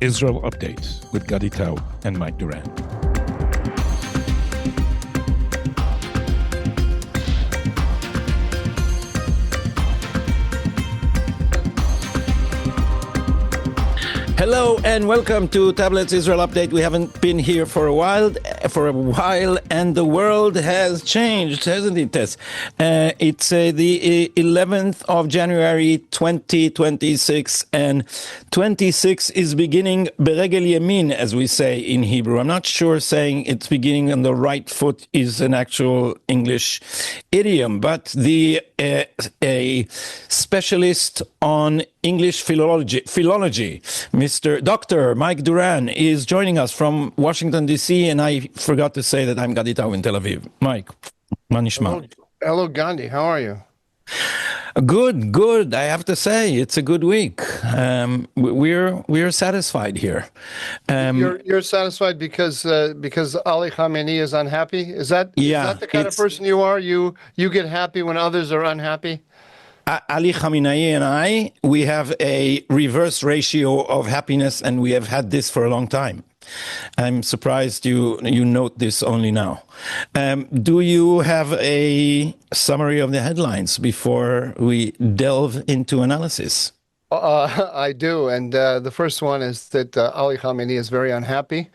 Israel Updates with Gadi Tau and Mike Duran. Hello and welcome to Tablet's Israel Update. We haven't been here for a while, and the world has changed, hasn't it, Tess? It's the 11th of January 2026, and 26 is beginning beregel yamin, as we say in Hebrew. I'm not sure saying it's beginning on the right foot is an actual English idiom, but a specialist on English philology, Mr. Dr. Mike Duran, is joining us from Washington, D.C., and I forgot to say that I'm Gadi Tau in Tel Aviv. Mike, manishma. Hello, Gandhi. How are you? Good. I have to say, it's a good week. We're satisfied here. You're satisfied because Ali Khamenei is unhappy? Is that the kind of person you are? You get happy when others are unhappy? Ali Khamenei and we have a reverse ratio of happiness, and we have had this for a long time. I'm surprised you note this only now. Do you have a summary of the headlines before we delve into analysis? I do, and the first one is that Ali Khamenei is very unhappy.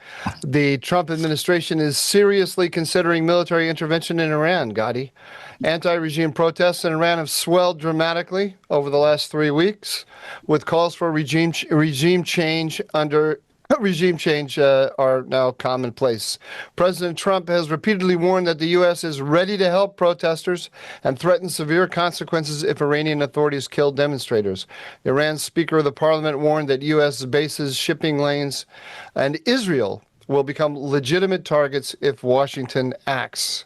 The Trump administration is seriously considering military intervention in Iran, Gadi. Anti-regime protests in Iran have swelled dramatically over the last 3 weeks, with calls for regime change are now commonplace. President Trump has repeatedly warned that the U.S. is ready to help protesters and threatens severe consequences if Iranian authorities kill demonstrators. Iran's Speaker of the Parliament warned that U.S. bases, shipping lanes, and Israel will become legitimate targets if Washington acts.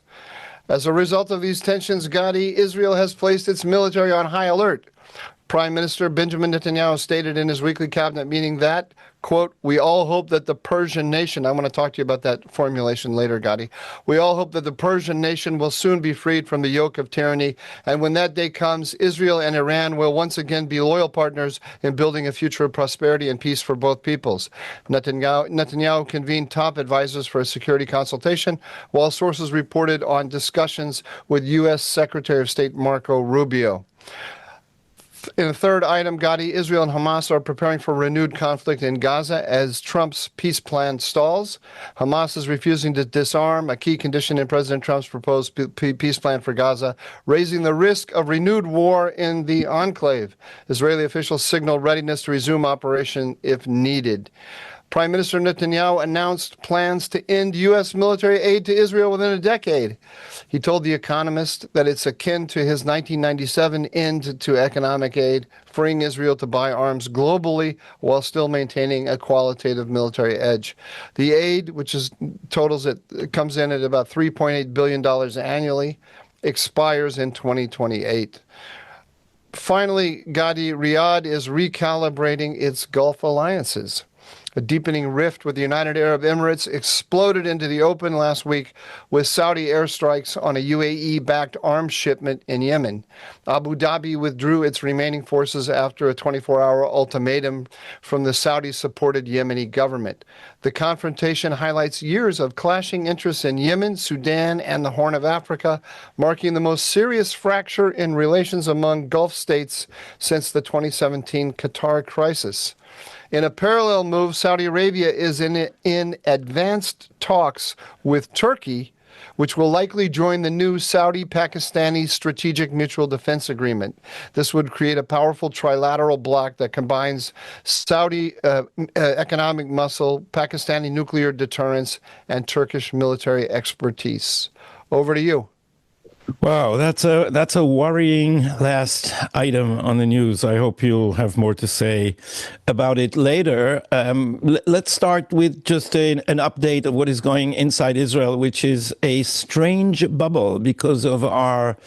As a result of these tensions, Gadi, Israel has placed its military on high alert. Prime Minister Benjamin Netanyahu stated in his weekly cabinet meeting that, quote, "We all hope that the Persian nation," I want to talk to you about that formulation later, Gadi. "We all hope that the Persian nation will soon be freed from the yoke of tyranny, and when that day comes, Israel and Iran will once again be loyal partners in building a future of prosperity and peace for both peoples." Netanyahu convened top advisors for a security consultation, while sources reported on discussions with U.S. Secretary of State Marco Rubio. In the third item, Gadi, Israel and Hamas are preparing for renewed conflict in Gaza as Trump's peace plan stalls. Hamas is refusing to disarm, a key condition in President Trump's proposed peace plan for Gaza, raising the risk of renewed war in the enclave. Israeli officials signal readiness to resume operation if needed. Prime Minister Netanyahu announced plans to end U.S. military aid to Israel within a decade. He told The Economist that it's akin to his 1997 end to economic aid, freeing Israel to buy arms globally while still maintaining a qualitative military edge. The aid, which comes in at about $3.8 billion annually, expires in 2028. Finally, Gadi, Riyadh is recalibrating its Gulf alliances. A deepening rift with the United Arab Emirates exploded into the open last week with Saudi airstrikes on a UAE-backed arms shipment in Yemen. Abu Dhabi withdrew its remaining forces after a 24-hour ultimatum from the Saudi-supported Yemeni government. The confrontation highlights years of clashing interests in Yemen, Sudan, and the Horn of Africa, marking the most serious fracture in relations among Gulf states since the 2017 Qatar crisis. In a parallel move, Saudi Arabia is in advanced talks with Turkey, which will likely join the new Saudi-Pakistani Strategic Mutual Defense Agreement. This would create a powerful trilateral bloc that combines Saudi economic muscle, Pakistani nuclear deterrence, and Turkish military expertise. Over to you. Wow, that's a worrying last item on the news. I hope you'll have more to say about it later. Let's start with just an update of what is going inside Israel, which is a strange bubble because of our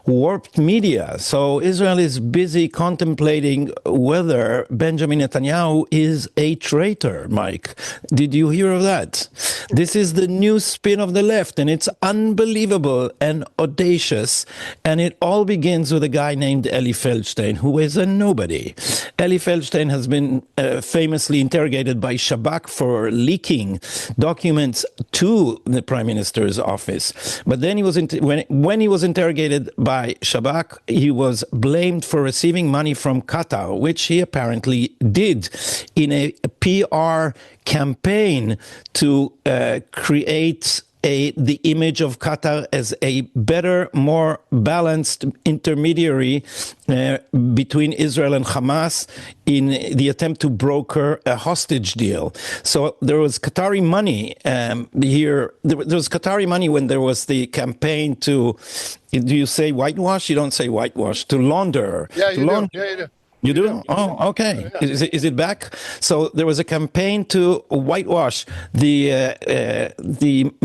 warped media. So Israel is busy contemplating whether Benjamin Netanyahu is a traitor, Mike. Did you hear of that? This is the new spin of the left, and it's unbelievable and audacious. salacious, and it all begins with a guy named Eli Feldstein, who is a nobody. Eli Feldstein has been famously interrogated by Shabak for leaking documents to the Prime Minister's office. But then he was when he was interrogated by Shabak, he was blamed for receiving money from Qatar, which he apparently did in a PR campaign to create the image of Qatar as a better, more balanced intermediary between Israel and Hamas in the attempt to broker a hostage deal. So there was Qatari money here. There was Qatari money when there was the campaign to, do you say whitewash? You don't say whitewash. To launder. Yeah, to you launder. do. Yeah, you do. You do? Oh, okay. Yeah. Is it back? So there was a campaign to whitewash the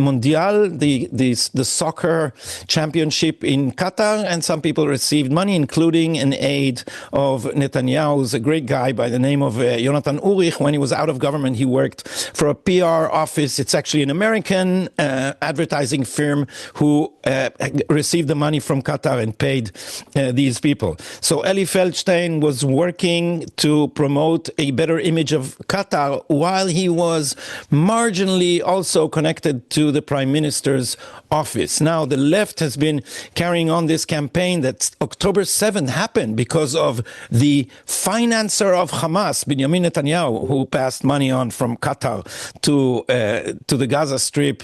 Mondial, the soccer championship in Qatar, and some people received money, including an aide of Netanyahu, who's a great guy by the name of Jonathan Urich. When he was out of government, he worked for a PR office. It's actually an American advertising firm who received the money from Qatar and paid these people. So Eli Feldstein was working to promote a better image of Qatar while he was marginally also connected to the Prime Minister's office. Now, the left has been carrying on this campaign that October 7th happened because of the financer of Hamas, Benjamin Netanyahu, who passed money on from Qatar to the Gaza Strip,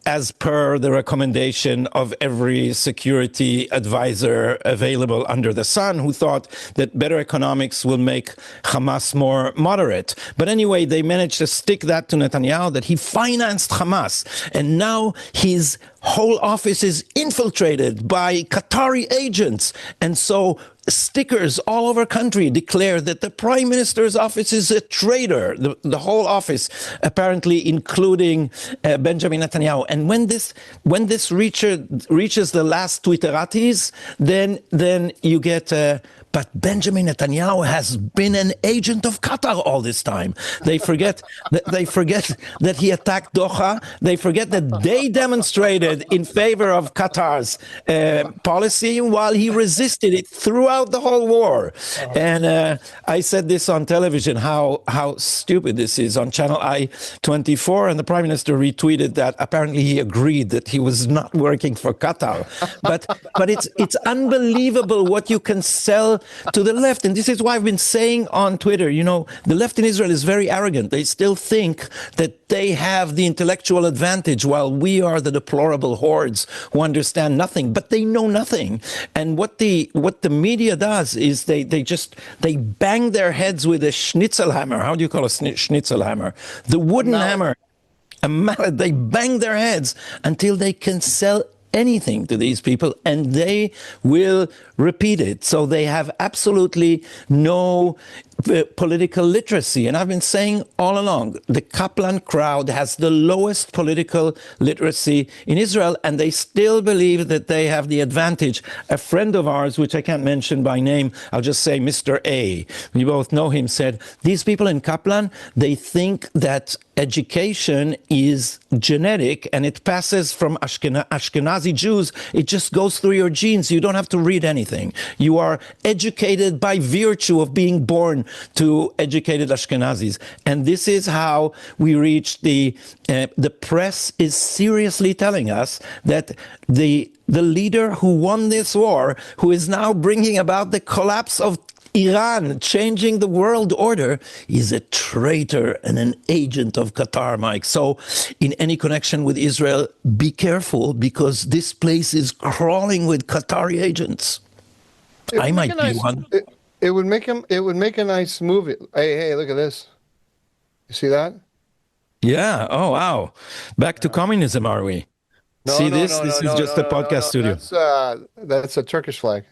as per the recommendation of every security advisor available under the sun, who thought that better economics will make Hamas more moderate. But anyway, they managed to stick that to Netanyahu, that he financed Hamas. And now his whole office is infiltrated by Qatari agents. And so stickers all over country declare that the Prime Minister's office is a traitor, the whole office, apparently including Benjamin Netanyahu. And when this reaches the last Twitteratis, then you get but Benjamin Netanyahu has been an agent of Qatar all this time. They forget that he attacked Doha. They forget that they demonstrated in favor of Qatar's policy while he resisted it throughout the whole war. And I said this on television, how stupid this is, on Channel I-24, and the Prime Minister retweeted that. Apparently he agreed that he was not working for Qatar. But it's unbelievable what you can sell to the left. And this is why I've been saying on Twitter, the left in Israel is very arrogant. They still think that they have the intellectual advantage while we are the deplorable hordes who understand nothing, but they know nothing. And what the media does is they bang their heads with a schnitzel hammer. How do you call a schnitzel hammer? The wooden hammer, a mallet. They bang their heads until they can sell anything to these people, and they will repeat it. So they have absolutely no political literacy. And I've been saying all along, the Kaplan crowd has the lowest political literacy in Israel, and they still believe that they have the advantage. A friend of ours, which I can't mention by name, I'll just say Mr. A, we both know him, said, these people in Kaplan, they think that education is genetic and it passes from Ashkenazi Jews. It just goes through your genes. You don't have to read anything. You are educated by virtue of being born to educated Ashkenazis. And this is how we reach the press is seriously telling us that the leader who won this war, who is now bringing about the collapse of Iran, changing the world order, is a traitor and an agent of Qatar, Mike. So in any connection with Israel, be careful, because this place is crawling with Qatari agents. I might be one. It would make a nice movie. Hey, look at this. You see that? Yeah. Oh, wow. Back to communism, are we? See this? This is just a podcast studio. That's a Turkish flag.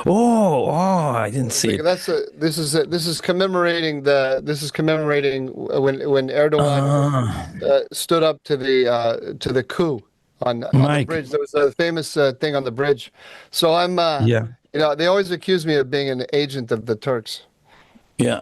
Oh, I didn't see it. This is commemorating when Erdogan stood up to the coup on the bridge. There was a famous thing on the bridge. So I'm they always accuse me of being an agent of the Turks. Yeah.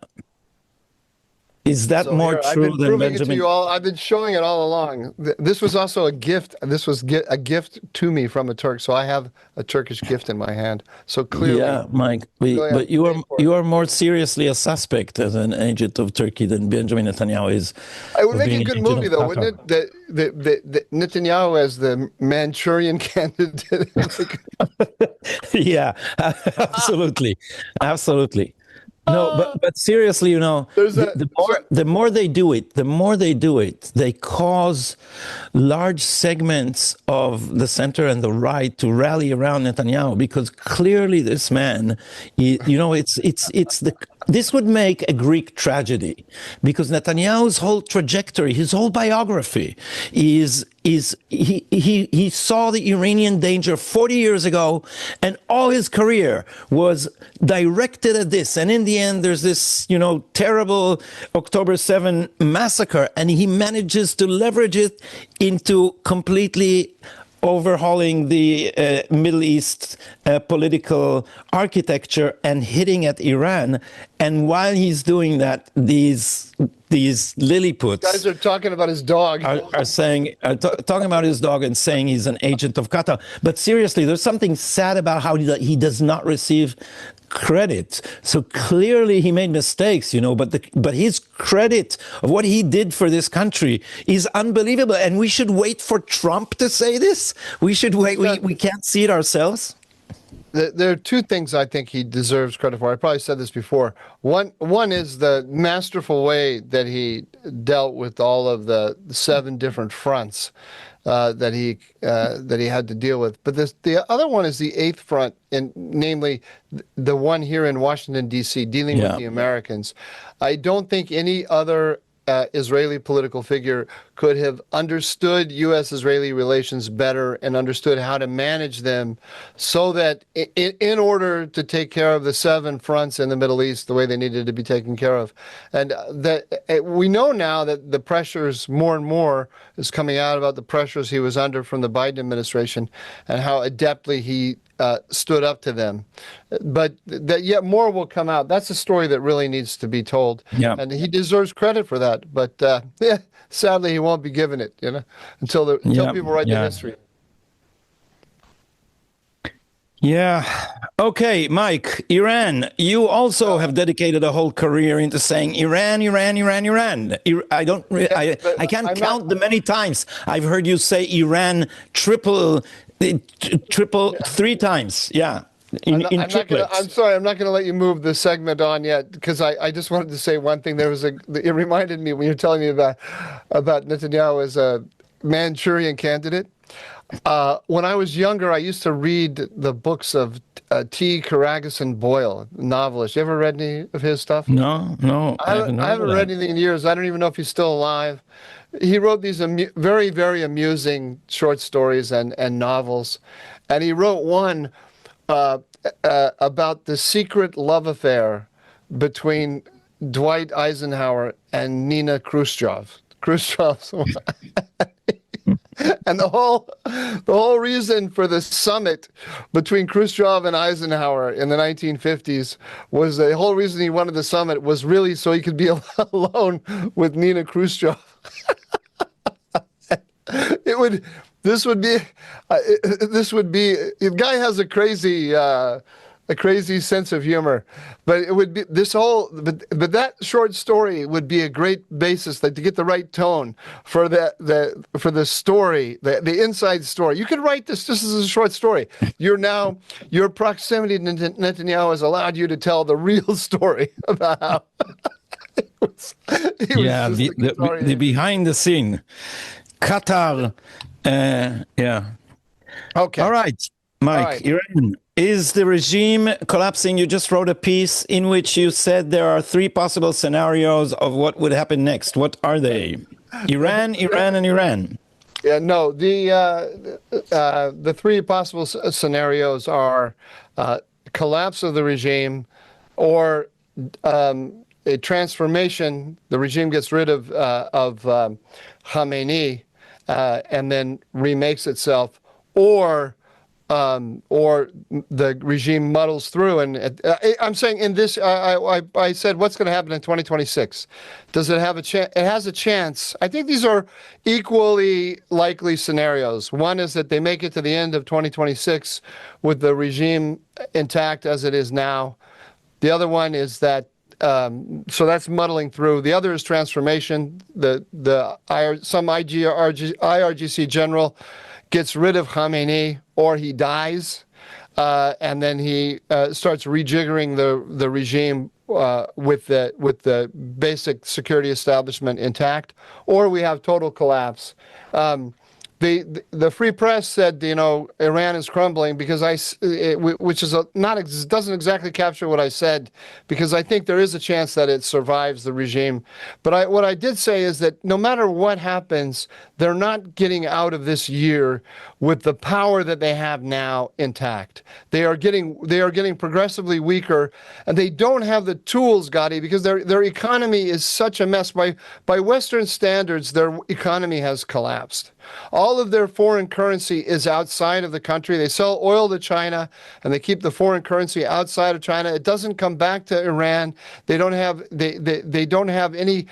Is that So more here, I've true been than proving it to Benjamin? you all. I've been showing it all along. This was also a gift. This was a gift to me from a Turk. So I have a Turkish gift in my hand. So Yeah, Mike, clearly I'm but you are paid for it. you are more seriously a suspect as an agent of Turkey than Benjamin Netanyahu is It would of make a being an good agent movie, of though, wouldn't Qatar. it? The Netanyahu as the Manchurian candidate. Like, Yeah, absolutely, absolutely. No, but seriously, there's the, a the so more the more they do it, they cause large segments of the center and the right to rally around Netanyahu because clearly this man, it's the this would make a Greek tragedy because Netanyahu's whole trajectory, his whole biography, he saw the Iranian danger 40 years ago, and all his career was directed at this. And in the end, there's this terrible October 7 massacre, and he manages to leverage it into completely overhauling the Middle East political architecture and hitting at Iran. And while he's doing that, these guys Lilliputs are talking about his dog. are saying talking about his dog and saying he's an agent of Qatar. But seriously, there's something sad about how he does not receive credit. So clearly he made mistakes, but his credit of what he did for this country is unbelievable. And we should wait for Trump to say this. We should wait. We can't see it ourselves. There are two things I think he deserves credit for. I probably said this before. One is the masterful way that he dealt with all of the 7 different fronts that he had to deal with. But the other one is the 8th front, and namely the one here in Washington D.C. dealing with the Americans. I don't think any other Israeli political figure could have understood U.S.-Israeli relations better and understood how to manage them so that in order to take care of the 7 fronts in the Middle East the way they needed to be taken care of. And that we know now that the pressures more and more is coming out about the pressures he was under from the Biden administration and how adeptly he stood up to them. But that yet more will come out. That's a story that really needs to be told. Yeah. And he deserves credit for that. But sadly, he won't be given it, until people write the history. Yeah. Okay, Mike, Iran. You also have dedicated a whole career into saying Iran, Iran, Iran, Iran. I can't count the many times I've heard you say Iran triple 3 times. Yeah. In triplets. I'm sorry, I'm not gonna let you move the segment on yet because I just wanted to say one thing. It reminded me when you're telling me about Netanyahu as a Manchurian candidate. When I was younger, I used to read the books of T. Karagas Boyle, novelist. You ever read any of his stuff? No. I haven't read anything in years. I don't even know if he's still alive. He wrote these very, very amusing short stories and novels. And he wrote one about the secret love affair between Dwight Eisenhower and Nina Khrushchev. Khrushchev's and the whole reason for the summit between Khrushchev and Eisenhower in the 1950s was the whole reason he wanted the summit was really so he could be alone with Nina Khrushchev. This would be the guy has a crazy sense of humor, but it would be but that short story would be a great basis to get the right tone for the story, the inside story. You could write this just as a short story. Your proximity to Netanyahu has allowed you to tell the real story about how the behind the scene Qatar. Yeah. Okay. All right, Mike. Iran. Is the regime collapsing? You just wrote a piece in which you said there are 3 possible scenarios of what would happen next. What are they? Iran, Iran, and Iran. Yeah, no. The 3 possible scenarios are collapse of the regime, or a transformation. The regime gets rid of Khamenei and then remakes itself, or or the regime muddles through. And I'm saying in this, I said, what's going to happen in 2026? Does it have a chance? It has a chance. I think these are equally likely scenarios. One is that they make it to the end of 2026 with the regime intact as it is now. The other one is that so that's muddling through. The other is transformation. Some IRGC general gets rid of Khamenei, or he dies, and then he starts rejiggering the regime with the basic security establishment intact, or we have total collapse. The Free Press said, Iran is crumbling because which is doesn't exactly capture what I said, because I think there is a chance that it survives the regime. But what I did say is that no matter what happens, they're not getting out of this year with the power that they have now intact. They are getting progressively weaker, and they don't have the tools, Gotti, because their economy is such a mess. By Western standards, their economy has collapsed. All of their foreign currency is outside of the country. They sell oil to China, and they keep the foreign currency outside of China. It doesn't come back to Iran. They don't have any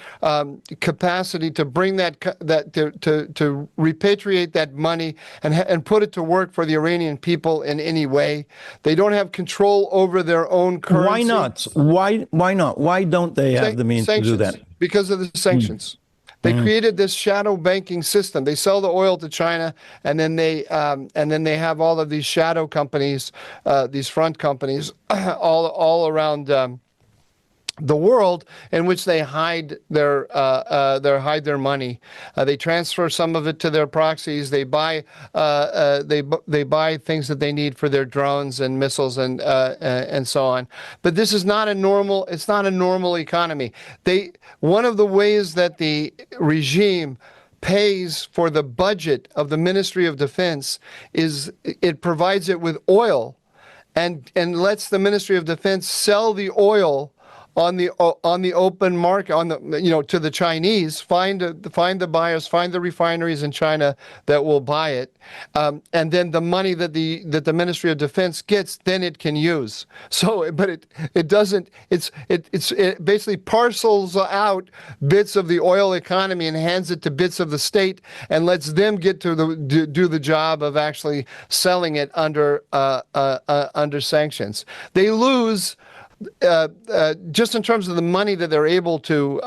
capacity to bring to repatriate that money and put it to work for the Iranian people in any way. They don't have control over their own currency. Why not? Why not? Why don't they have the means to do that? Because of the sanctions. They created this shadow banking system. They sell the oil to China, and then they have all of these shadow companies, these front companies, all around the world, in which they hide their money. They transfer some of it to their proxies. They buy things that they need for their drones and missiles and so on. But this is not a normal. It's not a normal economy. One of the ways that the regime pays for the budget of the Ministry of Defense is it provides it with oil, and lets the Ministry of Defense sell the oil on the open market, to the Chinese, find the buyers, find the refineries in China that will buy it, and then the money that the Ministry of Defense gets, then it can use. So, but it doesn't. It basically parcels out bits of the oil economy and hands it to bits of the state, and lets them get to do the job of actually selling it under sanctions. They lose. Just in terms of the money that they're able to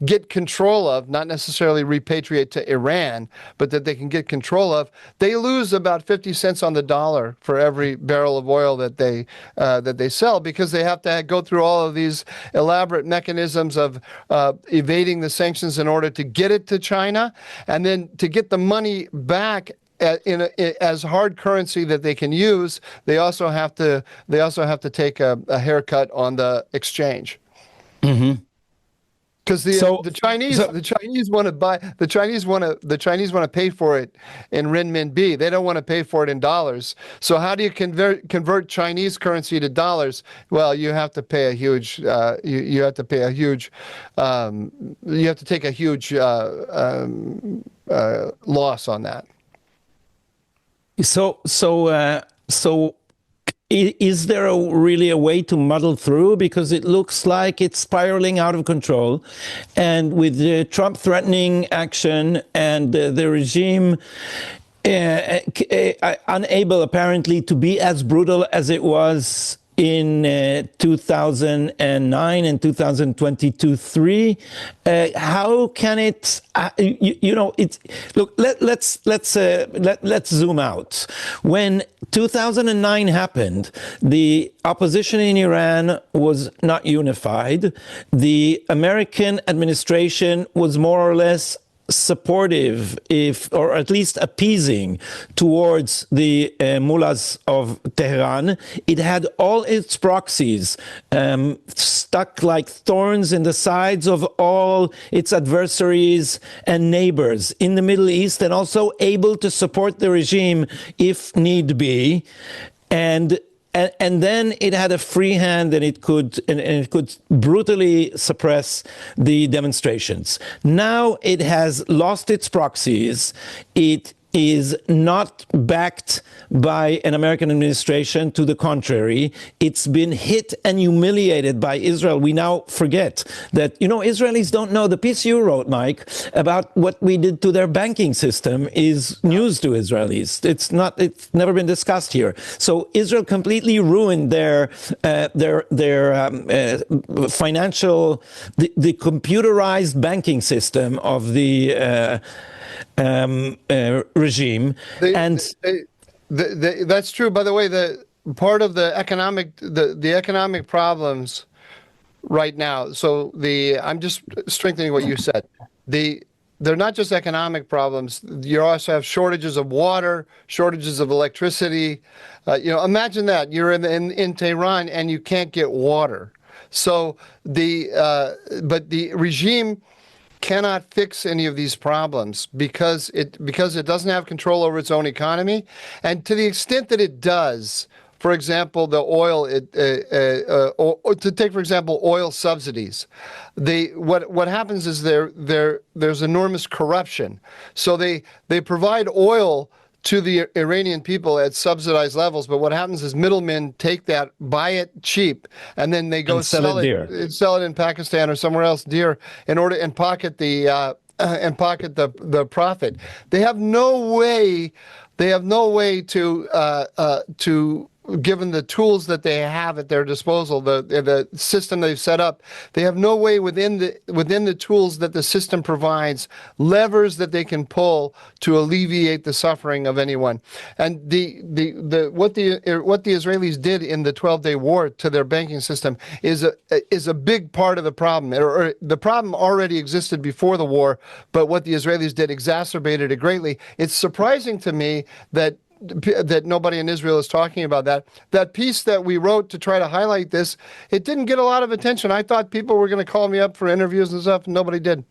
get control of, not necessarily repatriate to Iran, but that they can get control of, they lose about 50 cents on the dollar for every barrel of oil that they sell, because they have to go through all of these elaborate mechanisms of evading the sanctions in order to get it to China, and then to get the money back as hard currency that they can use. They also have to take a haircut on the exchange. Because the Chinese want to buy, the Chinese want to pay for it in renminbi. They don't want to pay for it in dollars. So how do you convert Chinese currency to dollars? Well, you have to pay a huge. You have to take a huge loss on that. So is there really a way to muddle through? Because it looks like it's spiraling out of control. And with Trump threatening action and the regime unable apparently to be as brutal as it was in 2009 and 2022-3, how can it? Look. Let's zoom out. When 2009 happened, the opposition in Iran was not unified. The American administration was more or less supportive, or at least appeasing, towards the mullahs of Tehran. It had all its proxies stuck like thorns in the sides of all its adversaries and neighbors in the Middle East, and also able to support the regime if need be. And then it had a free hand, and it could brutally suppress the demonstrations. Now it has lost its proxies. It is not backed by an American administration. To the contrary, it's been hit and humiliated by Israel. We now forget that, Israelis don't know. The piece you wrote, Mike, about what we did to their banking system is news to Israelis. It's never been discussed here. So Israel completely ruined their financial, the computerized banking system of the regime. That's true. By the way, the part of the economic problems right now. So I'm just strengthening what you said. They're not just economic problems. You also have shortages of water, shortages of electricity. Imagine that you're in Tehran and you can't get water. So but the regime cannot fix any of these problems because it doesn't have control over its own economy, and to the extent that it does, for example, the oil, to take for example oil subsidies, what happens is there's enormous corruption. So they provide oil to the Iranian people at subsidized levels, but what happens is middlemen take that, buy it cheap, and then they go sell it in Pakistan or somewhere else dear and pocket the profit. They have no way to given the tools that they have at their disposal, the system they've set up, they have no way within the tools that the system provides, levers that they can pull to alleviate the suffering of anyone. And what the Israelis did in the 12-day war to their banking system is a big part of the problem. Or the problem already existed before the war, but what the Israelis did exacerbated it greatly. It's surprising to me that nobody in Israel is talking about that. That piece that we wrote to try to highlight this, it didn't get a lot of attention. I thought people were going to call me up for interviews and stuff, and nobody did.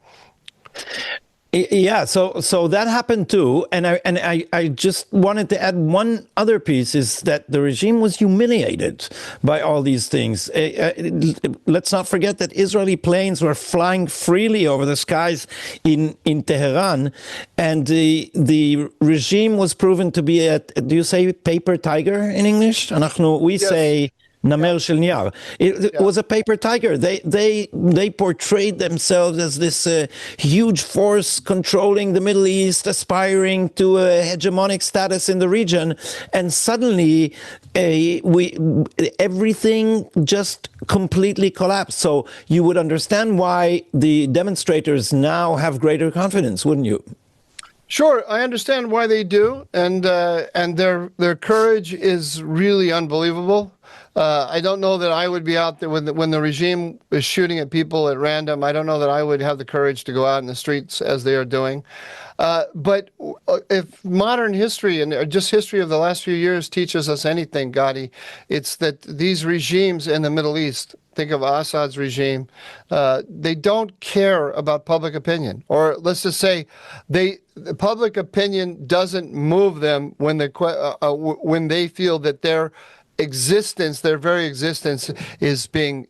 Yeah, so that happened too, and I just wanted to add one other piece, is that the regime was humiliated by all these things. Let's not forget that Israeli planes were flying freely over the skies in Tehran, and the regime was proven to be do you say paper tiger in English? We Yes. say Namer shel Niar. It was a paper tiger. They portrayed themselves as this huge force controlling the Middle East, aspiring to a hegemonic status in the region, and suddenly everything just completely collapsed. So you would understand why the demonstrators now have greater confidence, wouldn't you? Sure, I understand why they do, and their courage is really unbelievable. I don't know that I would be out there when the regime is shooting at people at random. I don't know that I would have the courage to go out in the streets as they are doing. But if modern history and just history of the last few years teaches us anything, Gadi, it's that these regimes in the Middle East, think of Assad's regime, they don't care about public opinion. Or let's just say public opinion doesn't move them when they feel that their very existence is being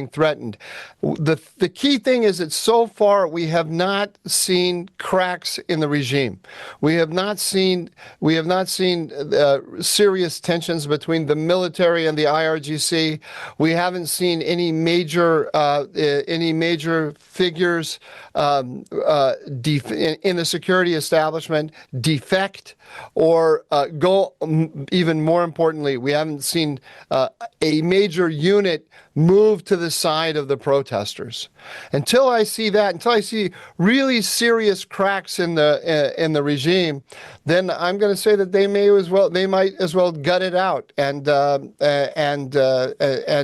threatened. The key thing is that so far we have not seen cracks in the regime. We have not seen serious tensions between the military and the IRGC. We haven't seen any major figures in the security establishment defect or go. Even more importantly, we haven't seen a major unit move to the side of the protesters. Until I see really serious cracks in the regime, then I'm going to say that they might as well gut it out and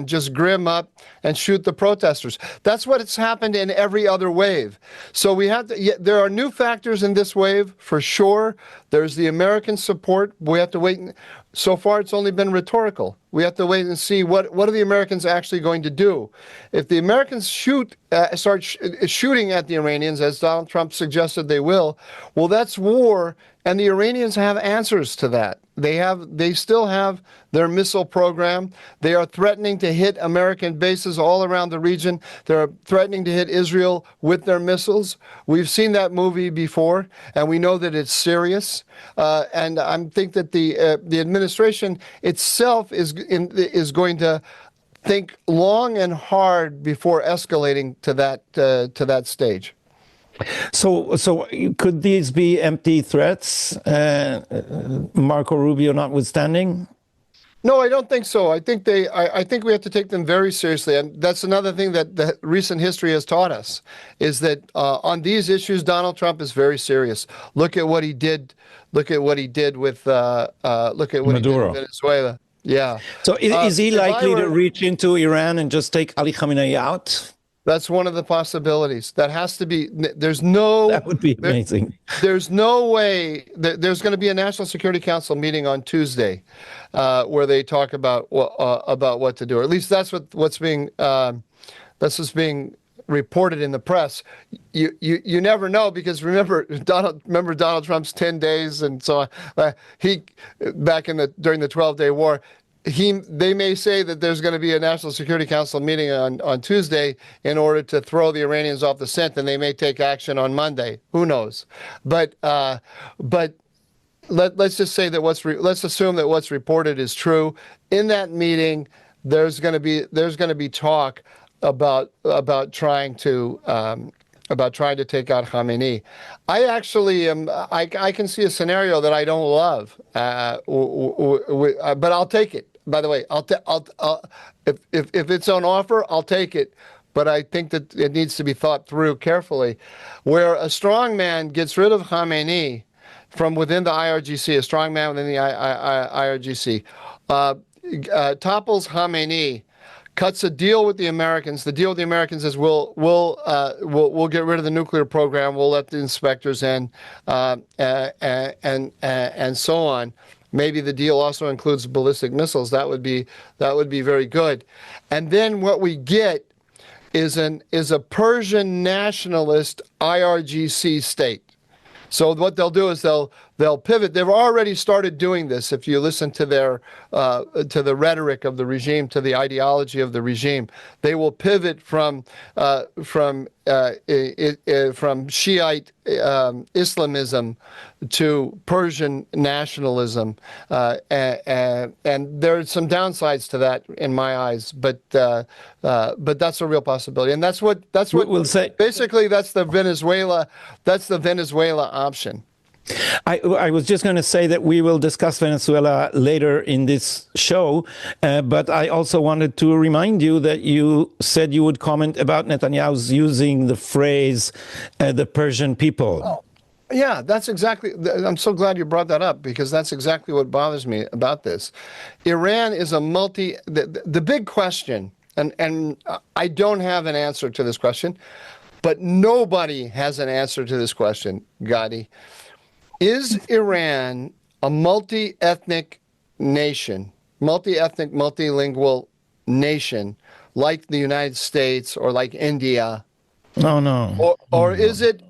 just grim up and shoot the protesters. That's what has happened in every other wave. So there are new factors in this wave for sure. There's the American support. We have to wait. So far, it's only been rhetorical. We have to wait and see what are the Americans actually going to do. If the Americans start shooting at the Iranians, as Donald Trump suggested they will, well, that's war, and the Iranians have answers to that. they still have their missile program. They are threatening to hit American bases all around the region. They're threatening to hit Israel with their missiles. We've seen that movie before, and we know that it's serious. And I think that the administration itself is going to think long and hard before escalating to that stage. So could these be empty threats, Marco Rubio notwithstanding? No, I don't think so. I think we have to take them very seriously, and that's another thing that the recent history has taught us is that on these issues, Donald Trump is very serious. Look at what he did. Look at what he did with Maduro. He did in Venezuela. Yeah. So is he likely to reach into Iran and just take Ali Khamenei out? That's one of the possibilities. That has to be. There's no. That would be amazing. There's no way. There's going to be a National Security Council meeting on Tuesday, where they talk about what to do. Or at least that's what's being reported in the press. You never know, because remember Donald Trump's 10 days and so on. During the 12-day war. They may say that there's going to be a National Security Council meeting on Tuesday in order to throw the Iranians off the scent, and they may take action on Monday. Who knows? But let's just say that let's assume that what's reported is true. In that meeting, there's going to be talk about trying to take out Khamenei. I actually I can see a scenario that I don't love, but I'll take it. By the way, if it's on offer, I'll take it. But I think that it needs to be thought through carefully, where a strong man gets rid of Khamenei from within the IRGC, a strong man within the IRGC, topples Khamenei, cuts a deal with the Americans. The deal with the Americans is we'll get rid of the nuclear program. We'll let the inspectors in, and so on. Maybe the deal also includes ballistic missiles. That would be very good. And then what we get is a Persian nationalist IRGC state. So what they'll do is they'll pivot. They've already started doing this. If you listen to to the rhetoric of the regime, to the ideology of the regime, they will pivot from Shiite Islamism to Persian nationalism, and there are some downsides to that in my eyes, but that's a real possibility, and that's what we'll say. Basically, that's the Venezuela option. I was just going to say that we will discuss Venezuela later in this show, but I also wanted to remind you that you said you would comment about Netanyahu's using the phrase the Persian people. Oh, yeah, that's exactly. I'm so glad you brought that up, because that's exactly what bothers me about this. Iran is the big question, and I don't have an answer to this question, but nobody has an answer to this question, Gadi. Is Iran a multi-ethnic nation, multi-ethnic, multilingual nation like the United States or like India? Oh no. Or is it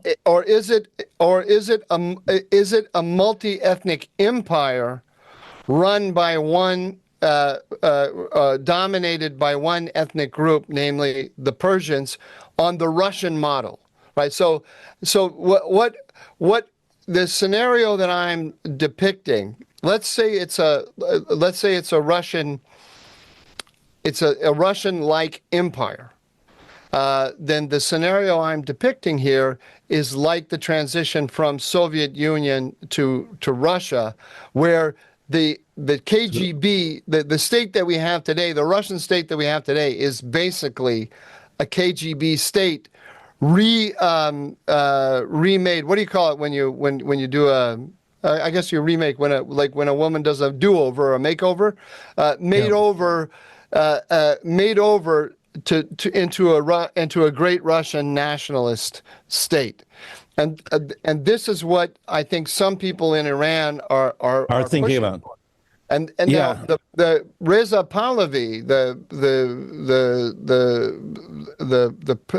a multi-ethnic empire run by one dominated by one ethnic group, namely the Persians, on the Russian model, right? So what the scenario that I'm depicting, let's say it's a Russian, it's a Russian-like empire. Then the scenario I'm depicting here is like the transition from Soviet Union to Russia, where the KGB, the state that we have today, the Russian state that we have today, is basically a KGB state remade. What do you call it when you do I guess you remake when a woman does a do-over or a makeover, made over into a great Russian nationalist state, and this is what I think some people in Iran are thinking about. And yeah. Now the Reza Pahlavi,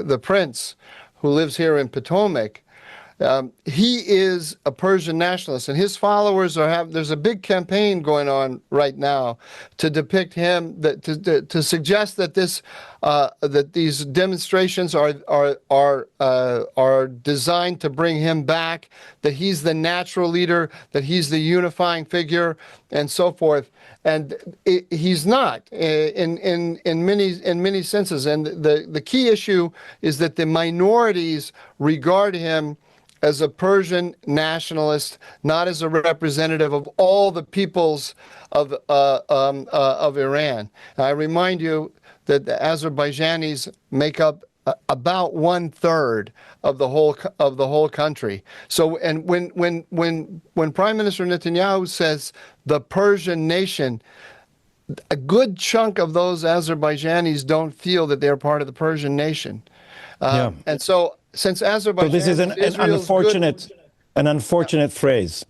the prince who lives here in Potomac, He is a Persian nationalist, and his followers there's a big campaign going on right now to depict him, to suggest that that these demonstrations are designed to bring him back, that he's the natural leader, that he's the unifying figure, and so forth. And he's not in many senses. And the key issue is that the minorities regard him as a Persian nationalist, not as a representative of all the peoples of Iran. And I remind you that the Azerbaijanis make up about 1/3 of the whole country. So, and when Prime Minister Netanyahu says the Persian nation, a good chunk of those Azerbaijanis don't feel that they're part of the Persian nation. And so, since Azerbaijan, so this is an unfortunate phrase,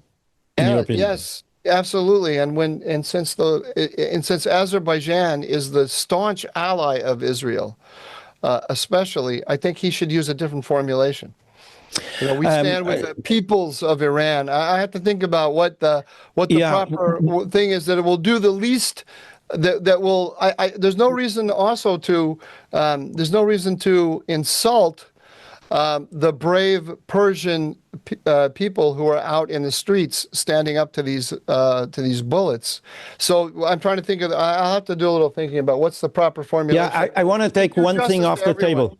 in your opinion. Yes, absolutely. And since Azerbaijan is the staunch ally of Israel, especially, I think he should use a different formulation. We stand with the peoples of Iran. I have to think about what the proper thing is, that it will do the least. That will. There's no reason also to. There's no reason to insult the brave Persian people who are out in the streets standing up to these bullets. So I'm trying to think of. I'll have to do a little thinking about what's the proper formulation. Yeah, I want to take one thing off the table.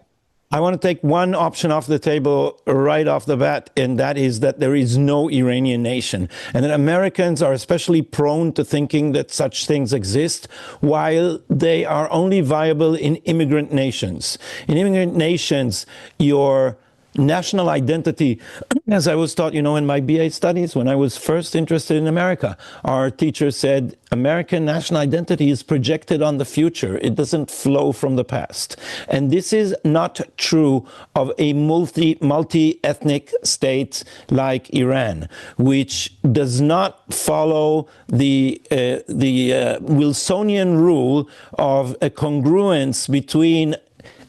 I want to take one option off the table right off the bat, and that is that there is no Iranian nation, and that Americans are especially prone to thinking that such things exist, while they are only viable in immigrant nations. In immigrant nations, your national identity, as I was taught, in my BA studies, when I was first interested in America, our teacher said, American national identity is projected on the future. It doesn't flow from the past. And this is not true of a multi-ethnic state like Iran, which does not follow the Wilsonian rule of a congruence between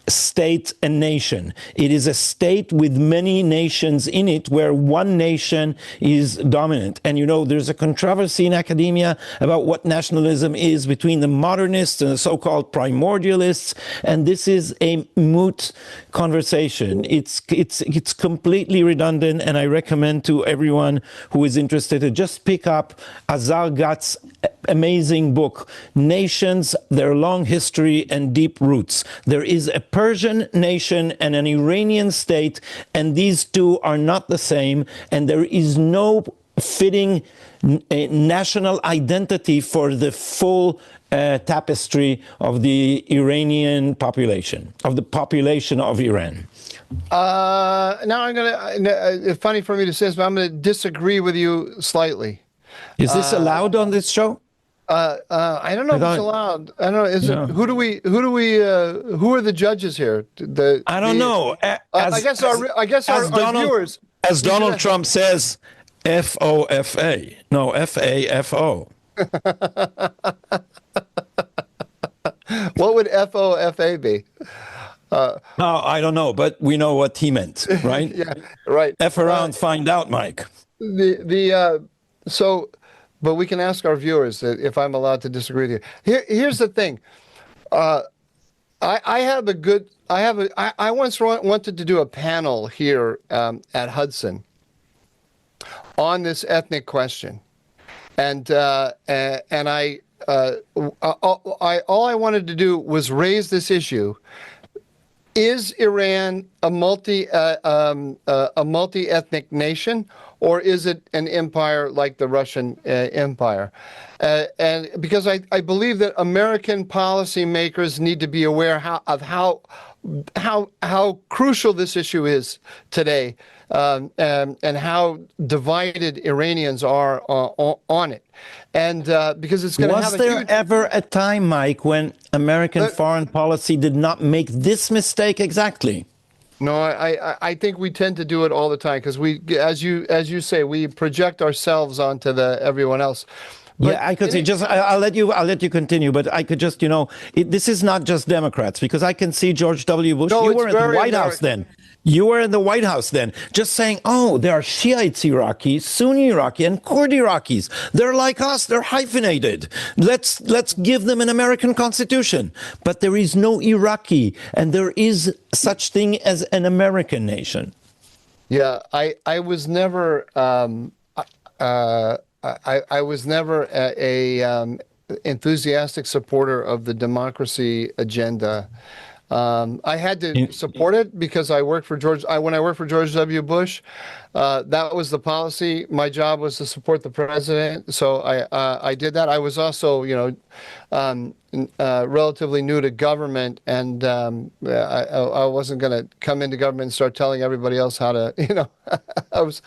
state and nation. It is a state with many nations in it, where one nation is dominant. And there's a controversy in academia about what nationalism is between the modernists and the so-called primordialists, and this is a moot conversation. It's completely redundant, and I recommend to everyone who is interested to just pick up Azar Gat's amazing book, Nations, Their Long History and Deep Roots. There is a Persian nation and an Iranian state, and these two are not the same, and there is no fitting national identity for the full tapestry of the Iranian population, of the population of Iran. Now it's funny for me to say this, but I'm going to disagree with you slightly. Is this allowed on this show? I don't know if it's allowed. I don't know. Is it? Who are the judges here? I don't know. I guess our viewers. As Donald Trump says, FOFA. No, FAFO. What would FOFA be? I don't know, but we know what he meant, right? Yeah, right. F around, find out, Mike. But we can ask our viewers if I'm allowed to disagree with you. Here's the thing. I once wanted to do a panel here at Hudson on this ethnic question, and all I wanted to do was raise this issue. Is Iran a multi-ethnic nation, or is it an empire like the Russian Empire? And because I believe that American policymakers need to be aware of how crucial this issue is today, and how divided Iranians are on it. And because it's going to have Was there ever a time, Mike, when American foreign policy did not make this mistake exactly? No, I think we tend to do it all the time, because we, as you say, we project ourselves onto everyone else. Yeah, I could see. I'll let you continue, but I could just, this is not just Democrats, because I can see George W. Bush. No, You it's were in the very White House American. then. You were in the White House then, just saying, oh, there are Shiites Iraqis, Sunni Iraqi, and Kurd Iraqis. They're like us. They're hyphenated. Let's give them an American constitution. But there is no Iraqi, and there is such thing as an American nation. Yeah, I was never I was never a enthusiastic supporter of the democracy agenda. I had to support it because I worked for when I worked for George W. Bush, that was the policy. My job was to support the president, so I did that. I was also, relatively new to government, and I wasn't going to come into government and start telling everybody else how to, I was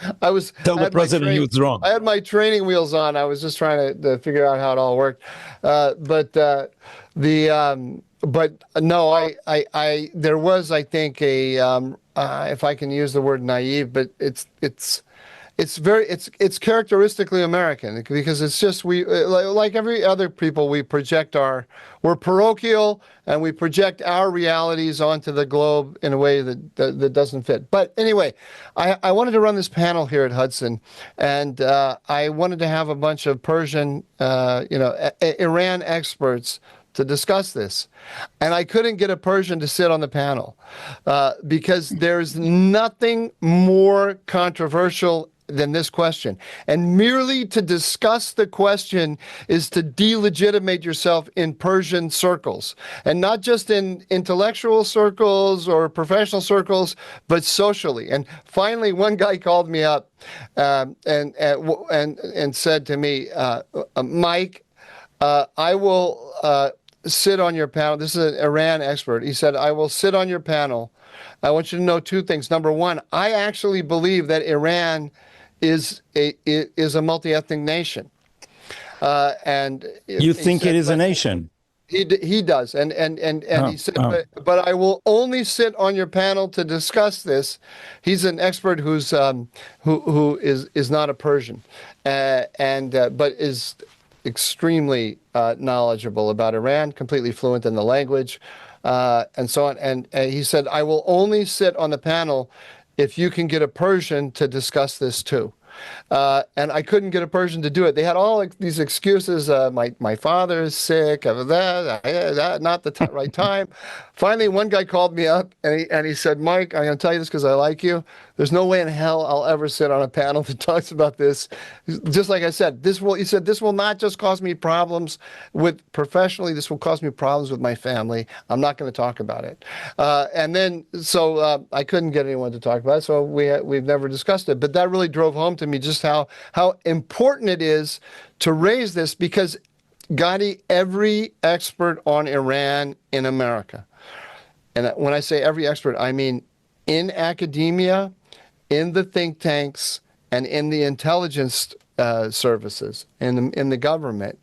Tell the president he was wrong. I had my training wheels on. I was just trying to figure out how it all worked, but no, there was, I think, if I can use the word naive, but it's characteristically American, because it's just like every other people, we're parochial, and we project our realities onto the globe in a way that doesn't fit. But anyway, I wanted to run this panel here at Hudson, and I wanted to have a bunch of Persian, Iran experts to discuss this. And I couldn't get a Persian to sit on the panel because there's nothing more controversial than this question. And merely to discuss the question is to delegitimate yourself in Persian circles, and not just in intellectual circles or professional circles, but socially. And finally, one guy called me up and said to me, Mike, I will sit on your panel. This is an Iran expert. He said, I will sit on your panel. I want you to know two things. Number one, I actually believe that Iran is a multi-ethnic nation. And you think it is a nation? He does, and he said, but I will only sit on your panel to discuss this. He's an expert who is not a Persian, but is extremely knowledgeable about Iran, completely fluent in the language, and so on. And he said, I will only sit on the panel if you can get a Persian to discuss this too. And I couldn't get a Persian to do it. They had all these excuses. My father is sick. Not the right time. Finally, one guy called me up and he said, Mike, I'm going to tell you this because I like you. There's no way in hell I'll ever sit on a panel that talks about this. Just like I said, this will not just cause me problems professionally. This will cause me problems with my family. I'm not going to talk about it. So I couldn't get anyone to talk about it. So we've never discussed it. But that really drove home to me just how important it is to raise this, because Gandhi, every expert on Iran in America, and when I say every expert, I mean in academia, in the think tanks, and in the intelligence services, in the government,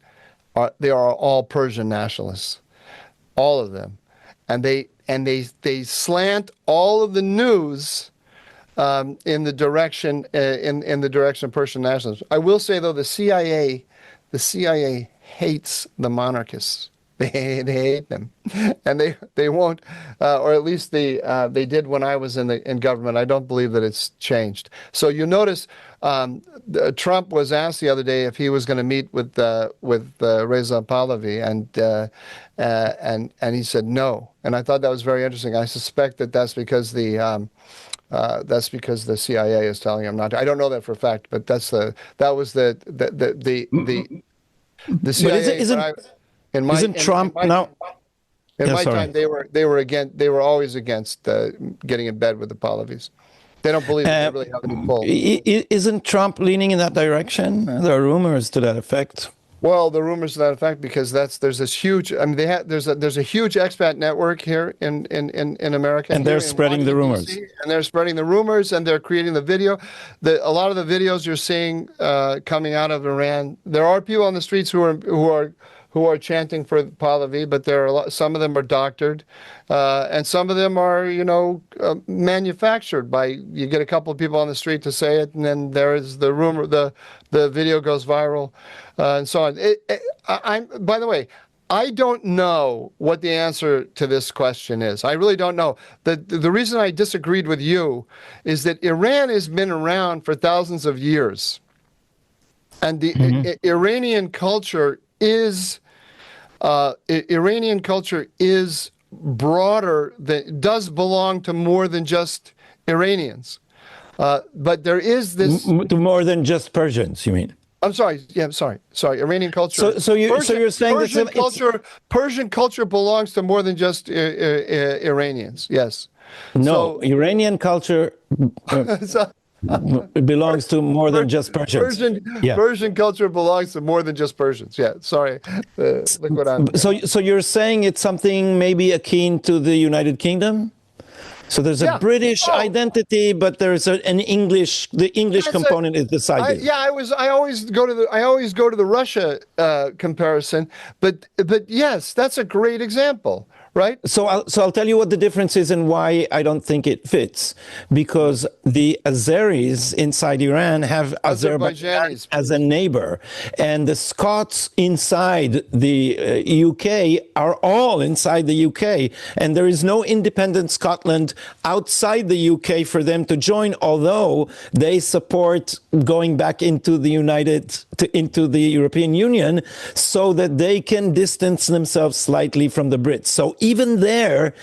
they are all Persian nationalists, all of them, and they slant all of the news in the direction of Persian nationalism. I will say though, the CIA hates the monarchists. They hate them, and they won't, or at least they did when I was in government. I don't believe that it's changed. So you notice Trump was asked the other day if he was going to meet with Reza Pahlavi, and he said no. And I thought that was very interesting. I suspect that's because the CIA is telling him not to. I don't know that for a fact, but that was the CIA. In my time, they were always against getting in bed with the Pahlavis. They don't believe they really have any pull. Isn't Trump leaning in that direction? There are rumors to that effect. Well, the rumors to that effect, because there's this huge. I mean, there's a huge expat network here in America, and they're spreading the rumors. And they're spreading the rumors, and they're creating the video. A lot of the videos you're seeing coming out of Iran, there are people on the streets who who are chanting for Pahlavi, but there are some of them are doctored, and some of them are, manufactured by, you get a couple of people on the street to say it, and then there is the rumor, the video goes viral, and so on. By the way, I don't know what the answer to this question is. I really don't know. The reason I disagreed with you is that Iran has been around for thousands of years. And the Iranian culture is broader, that does belong to more than just Iranians. But there is this to more than just Persians, you mean? I'm sorry. Yeah, I'm sorry. Iranian culture. So you're saying Persian culture belongs to more than just Iranians. Yes. No, Iranian culture belongs to more than just Persians. Persian culture belongs to more than just Persians. Yeah. Sorry. Look what I'm. So you're saying it's something maybe akin to the United Kingdom? So there's a British identity, but there's the English component is decided. I always go to the Russia comparison, but yes, that's a great example, right? So I'll tell you what the difference is and why I don't think it fits. Because the Azeris inside Iran have Azerbaijan as a neighbor, and the Scots inside the UK are all inside the UK, and there is no independent Scotland outside the UK for them to join, although they support going back into the into the European Union so that they can distance themselves slightly from the Brits. So even there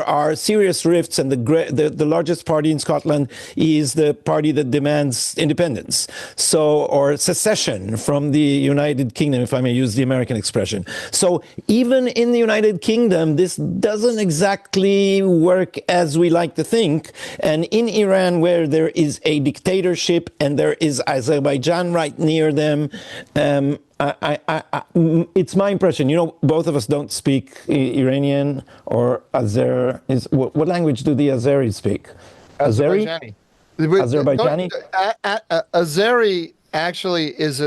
are serious rifts, and the largest party in Scotland is the party that demands independence, or secession from the United Kingdom, if I may use the American expression. So even in the United Kingdom, this doesn't exactly work as we like to think. And in Iran, where there is a dictatorship and there is Azerbaijan right near them, it's my impression. Both of us don't speak Iranian or Azer. What language do the Azeris speak? Azeri? Azerbaijani? Azeri actually is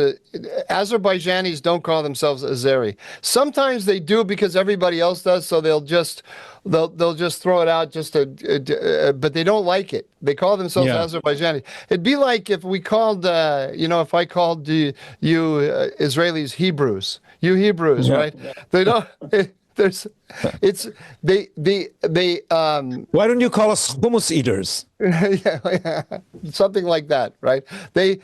Azerbaijanis don't call themselves Azeri. Sometimes they do because everybody else does, so they'll just throw it out but they don't like it. They call themselves Azerbaijani. It'd be like if we called, if I called you Israelis Hebrews, right? Yeah. They don't. Why don't you call us hummus eaters? Something like that, right? The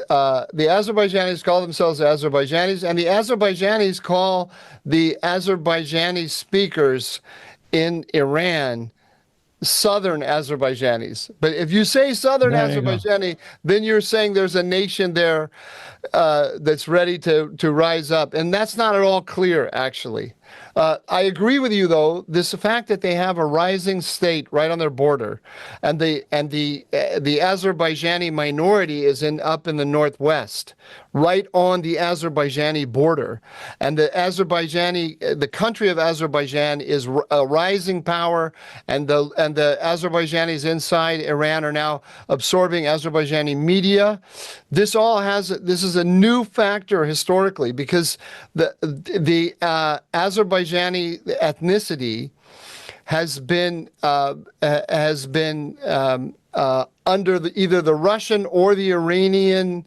Azerbaijanis call themselves Azerbaijanis, and the Azerbaijanis call the Azerbaijani speakers in Iran Southern Azerbaijanis. But if you say Southern Azerbaijani, then you're saying there's a nation there that's ready to rise up. And that's not at all clear, actually. I agree with you, though. This fact that they have a rising state right on their border, and the Azerbaijani minority is up in the northwest, right on the Azerbaijani border, and the country of Azerbaijan is a rising power, and the Azerbaijanis inside Iran are now absorbing Azerbaijani media. This is a new factor historically, because the Azerbaijani ethnicity has been under either the Russian or the Iranian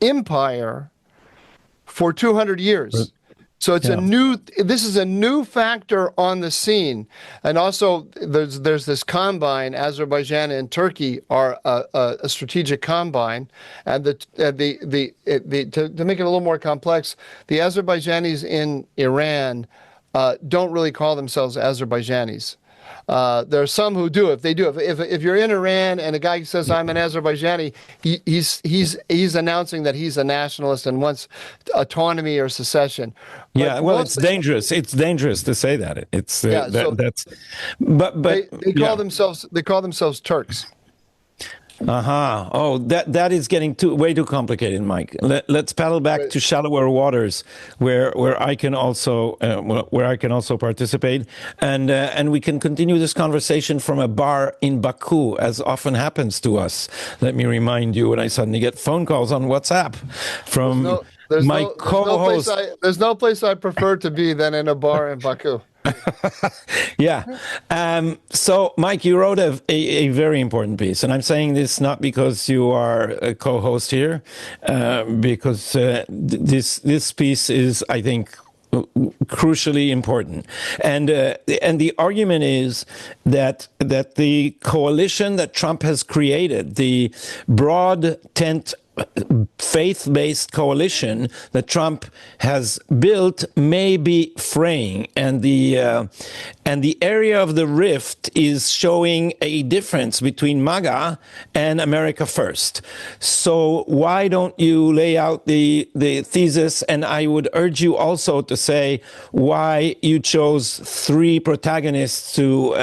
Empire for 200 years. So it's this is a new factor on the scene. And also there's this combine. Azerbaijan and Turkey are a strategic combine. And to make it a little more complex, the Azerbaijanis in Iran don't really call themselves Azerbaijanis. There are some who do. If you're in Iran and a guy says I'm an Azerbaijani, he's announcing that he's a nationalist and wants autonomy or secession. But it's dangerous. It's dangerous to say that. It's But they call themselves Turks. Oh, that is getting way too complicated, Mike. Let's paddle back to shallower waters, where I can also participate, and we can continue this conversation from a bar in Baku, as often happens to us. Let me remind you, when I suddenly get phone calls on WhatsApp from My co-host. There's no place I prefer to be than in a bar in Baku. Yeah. So, Mike, you wrote a very important piece, and I'm saying this not because you are a co-host here, because this piece is, I think, crucially important, and the argument is that the coalition that Trump has created, the broad tent faith-based coalition that Trump has built, may be fraying, and the area of the rift is showing a difference between MAGA and America First. So why don't you lay out the thesis? And I would urge you also to say why you chose three protagonists to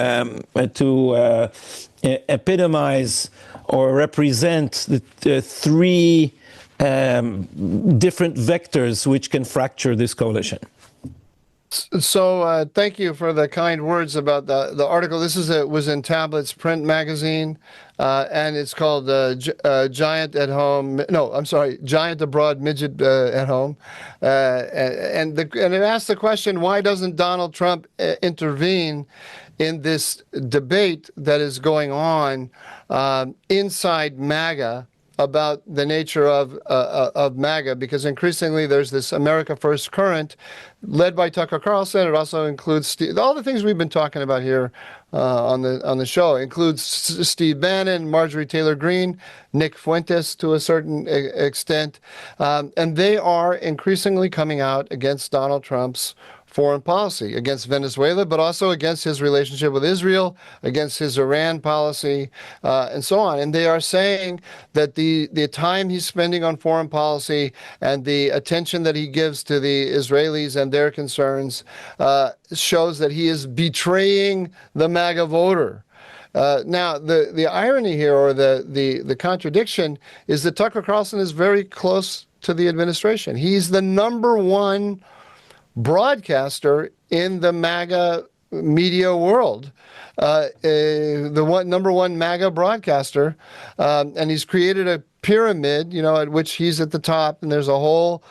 epitomize or represent the three different vectors which can fracture this coalition. So thank you for the kind words about the article. This was in Tablet's print magazine, and it's called Giant at Home. No, I'm sorry, Giant Abroad, Midget at Home. And it asks the question, why doesn't Donald Trump intervene in this debate that is going on inside MAGA about the nature of MAGA? Because increasingly there's this America First current led by Tucker Carlson. It also includes all the things we've been talking about here on the show. It includes Steve Bannon, Marjorie Taylor Greene, Nick Fuentes to a certain extent, and they are increasingly coming out against Donald Trump's foreign policy, against Venezuela, but also against his relationship with Israel, against his Iran policy, and so on. And they are saying that the time he's spending on foreign policy and the attention that he gives to the Israelis and their concerns shows that he is betraying the MAGA voter. Now, the irony here, or the contradiction, is that Tucker Carlson is very close to the administration. He's the number one broadcaster in the MAGA media world, number one MAGA broadcaster, and he's created a pyramid, at which he's at the top, and there's a whole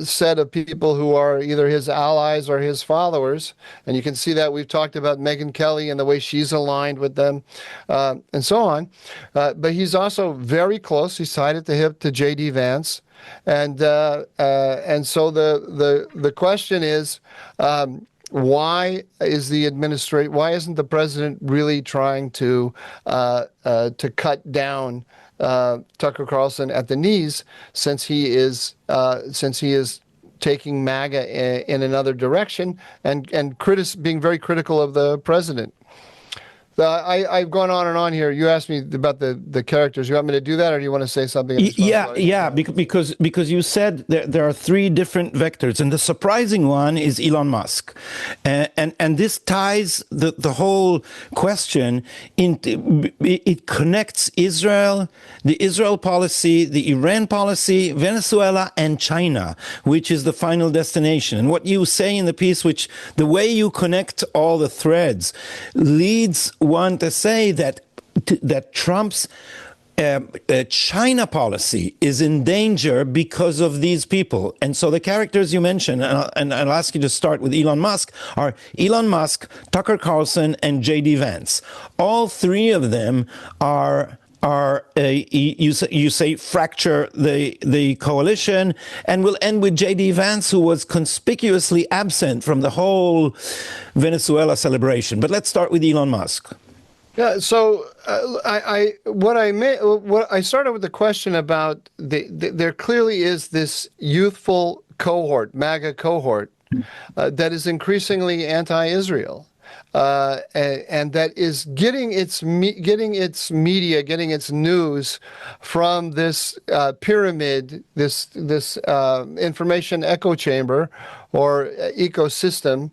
set of people who are either his allies or his followers, and you can see that we've talked about Megyn Kelly and the way she's aligned with them, and so on. But he's also very close. He's tied at the hip to J.D. Vance. And so the question is, why isn't the president really trying to cut down Tucker Carlson at the knees, since he is taking MAGA in another direction and being very critical of the president? I've gone on and on here. You asked me about the characters. You want me to do that, or do you want to say something? Yeah. Because you said there are three different vectors, and the surprising one is Elon Musk, and this ties the whole question into. It connects Israel, the Israel policy, the Iran policy, Venezuela, and China, which is the final destination. And what you say in the piece, which the way you connect all the threads, leads one to say that Trump's China policy is in danger because of these people. And so the characters you mentioned, and I'll ask you to start with Elon Musk, are Elon Musk, Tucker Carlson, and J.D. Vance. All three of them are you say fracture the coalition, and we'll end with J.D. Vance, who was conspicuously absent from the whole Venezuela celebration. But let's start with Elon Musk. Yeah. So I started with the question about there clearly is this youthful cohort, MAGA cohort, that is increasingly anti-Israel. And that is getting its media, getting its news from this pyramid, this information echo chamber or ecosystem,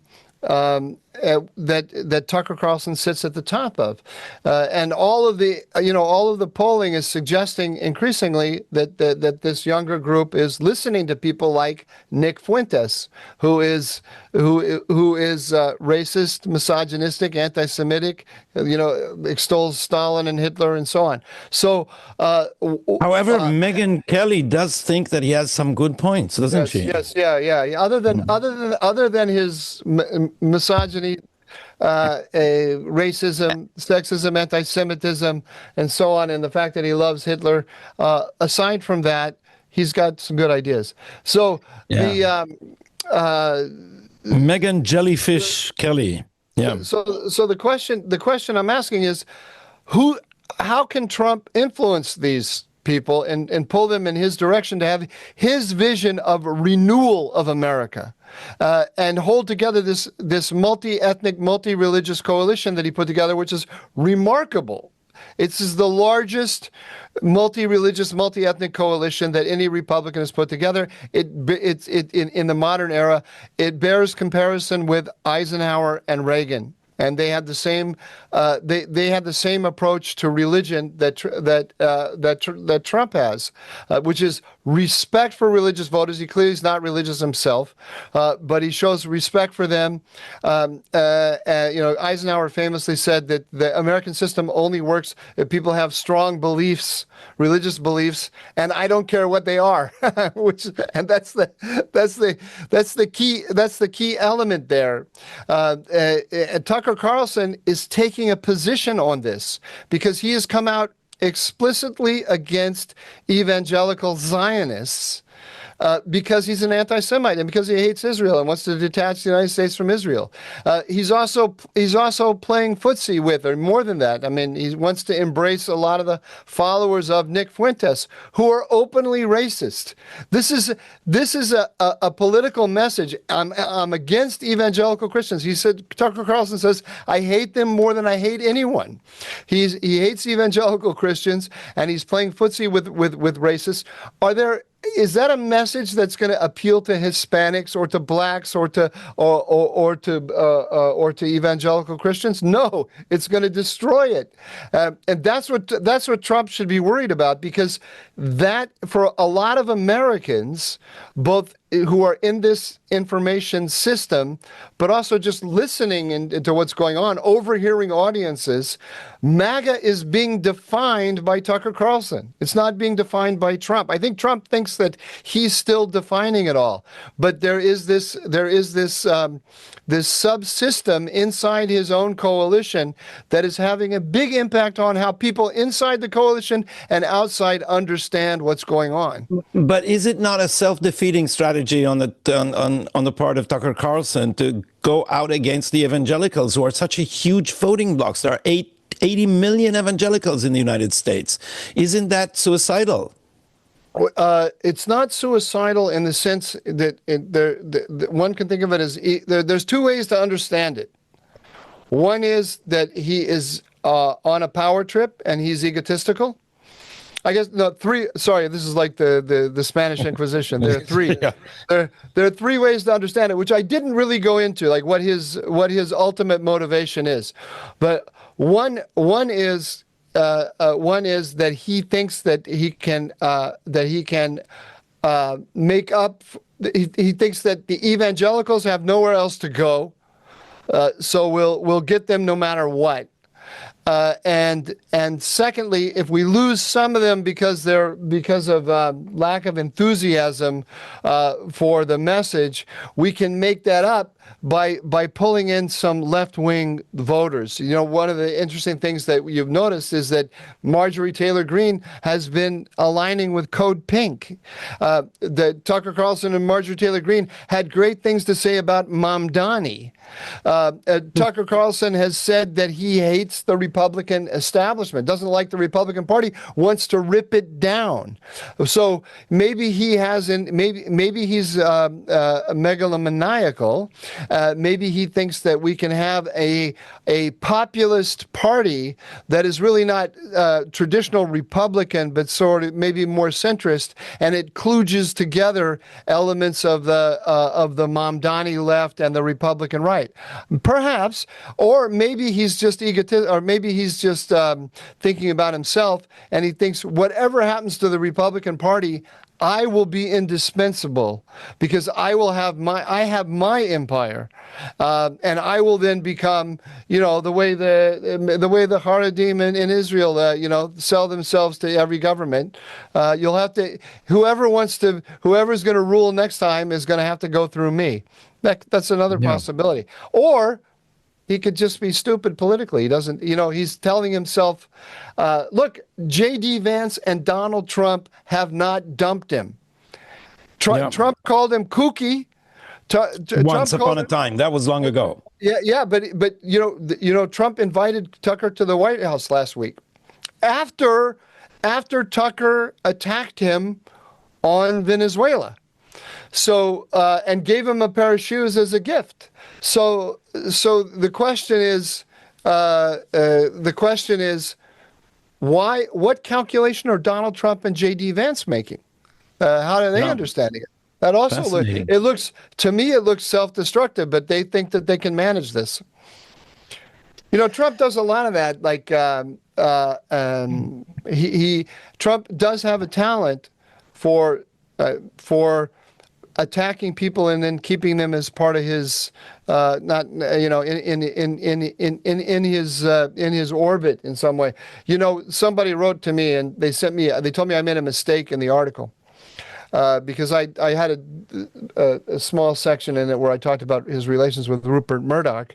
that Tucker Carlson sits at the top of, and all of the polling is suggesting increasingly that this younger group is listening to people like Nick Fuentes, who is racist, misogynistic, anti-Semitic, extols Stalin and Hitler and so on. So, However, Megyn Kelly does think that he has some good points, doesn't she? yes, yeah. Other than his misogyny, racism, sexism, anti-Semitism, and so on, and the fact that he loves Hitler. Aside from that, he's got some good ideas. So Megyn Jellyfish Kelly. Yeah. So the question I'm asking is, how can Trump influence these people and pull them in his direction to have his vision of renewal of America, and hold together this multi-ethnic, multi-religious coalition that he put together, which is remarkable. It's the largest multi-religious, multi-ethnic coalition that any Republican has put together. It's in the modern era. It bears comparison with Eisenhower and Reagan. And they had the same they had the same approach to religion that Trump has, which is respect for religious voters. He clearly is not religious himself, but he shows respect for them. Eisenhower famously said that the American system only works if people have strong beliefs, religious beliefs, and I don't care what they are. That's the key element there. Tucker Carlson is taking a position on this because he has come out explicitly against evangelical Zionists, because he's an anti-Semite and because he hates Israel and wants to detach the United States from Israel. He's also playing footsie with, or more than that. I mean, he wants to embrace a lot of the followers of Nick Fuentes, who are openly racist. This is a political message. I'm against evangelical Christians. He said, Tucker Carlson says, I hate them more than I hate anyone. He hates evangelical Christians, and he's playing footsie with racists. Is that a message that's going to appeal to Hispanics or to blacks or to evangelical Christians? No, it's going to destroy it, and that's what Trump should be worried about, because that, for a lot of Americans, both who are in this information system, but also just listening into what's going on, overhearing audiences, MAGA is being defined by Tucker Carlson. It's not being defined by Trump. I think Trump thinks that he's still defining it all, but there is this subsystem inside his own coalition that is having a big impact on how people inside the coalition and outside understand what's going on. But is it not a self-defeating strategy on the part of Tucker Carlson to go out against the evangelicals, who are such a huge voting blocks? There are 80 million evangelicals in the United States. Isn't that suicidal? It's not suicidal in the sense that one can think of it as there's two ways to understand it. One is that he is on a power trip and he's egotistical. I guess no, three. Sorry, this is like the Spanish Inquisition. There are three. Yeah. There are three ways to understand it, which I didn't really go into, like what his ultimate motivation is. But one is that he thinks that he can make up. He thinks that the evangelicals have nowhere else to go, so we'll get them no matter what. And secondly, if we lose some of them because of lack of enthusiasm for the message, we can make that up by pulling in some left-wing voters. You know, one of the interesting things that you've noticed is that Marjorie Taylor Greene has been aligning with Code Pink. That Tucker Carlson and Marjorie Taylor Greene had great things to say about Mamdani. Tucker Carlson has said that he hates the Republican establishment, doesn't like the Republican Party, wants to rip it down. So maybe he hasn't. Maybe he's megalomaniacal, Maybe he thinks that we can have a populist party that is really not traditional Republican, but sort of maybe more centrist, and it kludges together elements of the Mamdani left and the Republican right. Perhaps, or maybe he's just or maybe he's just thinking about himself, and he thinks whatever happens to the Republican Party, I will be indispensable because I have my empire, and I will then become, the way the Haredim in Israel, sell themselves to every government. You'll have to, whoever's going to rule next time is going to have to go through me. That's another possibility. Or he could just be stupid politically. He doesn't, he's telling himself, look, J.D. Vance and Donald Trump have not dumped him. Trump called him kooky. Once upon a time. That was long ago. Yeah, but Trump invited Tucker to the White House last week after Tucker attacked him on Venezuela. So, and gave him a pair of shoes as a gift. So the question is, why? What calculation are Donald Trump and J.D. Vance making? How are they understanding it? That also looks to me self-destructive, but they think that they can manage this. Trump does a lot of that. Like Trump does have a talent for attacking people and then keeping them as part of his in his orbit in some way. Somebody wrote to me and they told me I made a mistake in the article. Because I had a small section in it where I talked about his relations with Rupert Murdoch,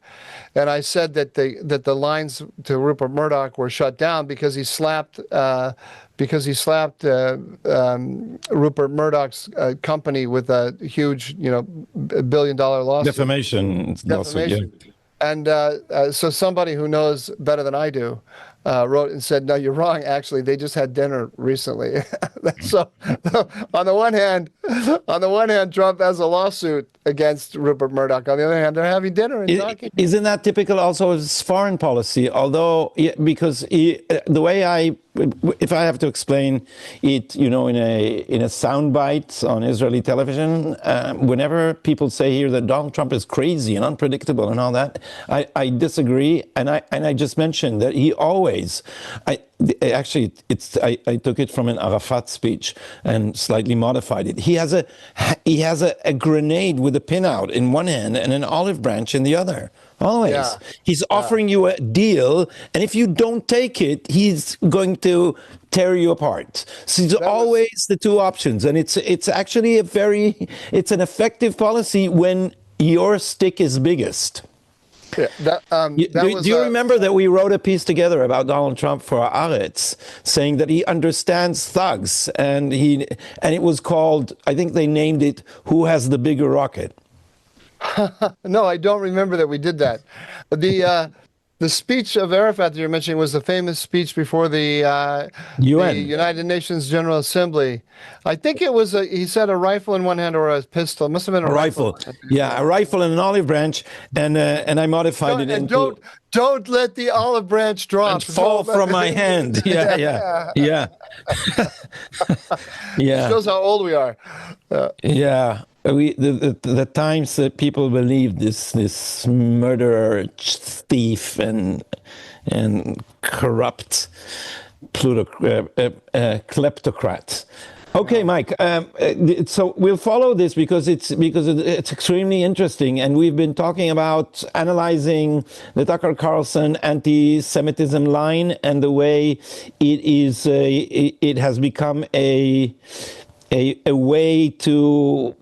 and I said that the lines to Rupert Murdoch were shut down because he slapped Rupert Murdoch's company with a huge $1 billion lawsuit. Defamation. Lawsuit, yeah. And so somebody who knows better than I do wrote and said, no, you're wrong. Actually, they just had dinner recently. So on the one hand, Trump has a lawsuit against Rupert Murdoch. On the other hand, they're having dinner and talking. Isn't that typical also of his foreign policy? Although, because the way if I have to explain it, in a soundbite on Israeli television, whenever people say here that Donald Trump is crazy and unpredictable and all that, I disagree, and I just mentioned that he always. I took it from an Arafat speech and slightly modified it. He has a grenade with a pin out in one hand and an olive branch in the other. Always. Yeah. He's offering you a deal, and if you don't take it, he's going to tear you apart. So it's always the two options, and it's actually it's an effective policy when your stick is biggest. Yeah, do you remember that we wrote a piece together about Donald Trump for Haaretz, saying that he understands thugs, and it was called, I think they named it, "Who Has the Bigger Rocket?" No, I don't remember that we did that. The speech of Arafat that you're mentioning was the famous speech before the UN, the United Nations General Assembly. I think it was he said a rifle in one hand or a pistol. It must have been a rifle. Yeah, a rifle and an olive branch, and I modified it into. Don't let the olive branch drop and fall from my hand. Yeah. It shows how old we are. Yeah. The times that people believe this murderer, thief, and corrupt kleptocrat. Okay, Mike. So we'll follow this because it's extremely interesting, and we've been talking about analyzing the Tucker Carlson anti-Semitism line and the way it has become a way to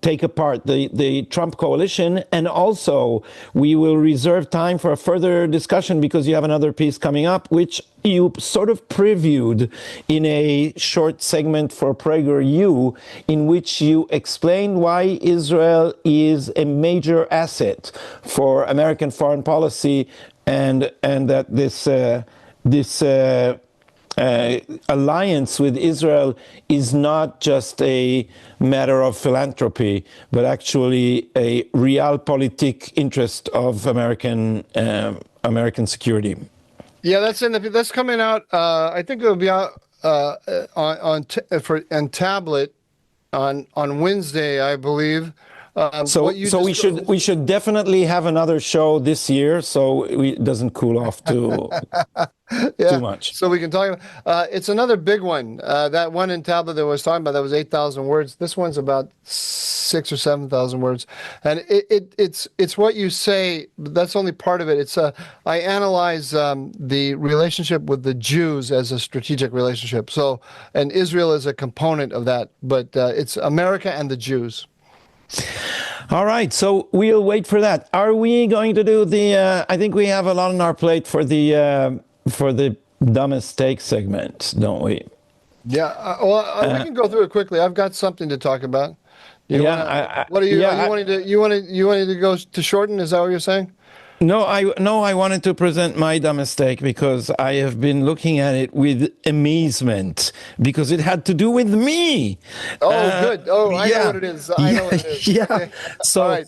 take apart the Trump coalition. And also we will reserve time for a further discussion because you have another piece coming up, which you sort of previewed in a short segment for PragerU, in which you explain why Israel is a major asset for American foreign policy, and that this alliance with Israel is not just a matter of philanthropy, but actually a realpolitik interest of American security. Yeah, that's coming out. I think it'll be out on tablet on Wednesday, I believe. So we should definitely have another show this year, so it doesn't cool off too much. So we can talk about it's another big one. That one in tablet that I was talking about, that was 8,000 words. This one's about 6 or 7,000 words, and it's what you say. But that's only part of it. It's I analyze the relationship with the Jews as a strategic relationship. So, and Israel is a component of that, but it's America and the Jews. All right, so we'll wait for that. Are we going to do the? I think we have a lot on our plate for the dumb mistake segment, don't we? Yeah. We can go through it quickly. I've got something to talk about. What are you? Yeah, you wanted to go to shorten? Is that what you're saying? No, I wanted to present my dumb mistake because I have been looking at it with amazement because it had to do with me. Oh, good. Oh, I know what it is. I know what it is. Yeah. Okay. So, all right.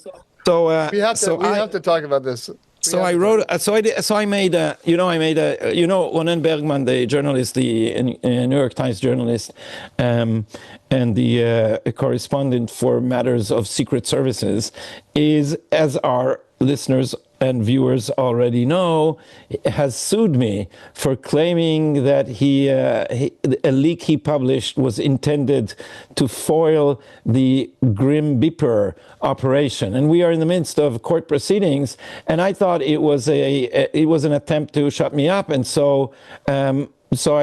we have to talk about this. I made Ronen Bergman, the journalist, the New York Times journalist, and the correspondent for matters of secret services, is, as our listeners and viewers already know, has sued me for claiming that a leak he published was intended to foil the Grim Beeper operation. And we are in the midst of court proceedings, and I thought it was an attempt to shut me up, and so I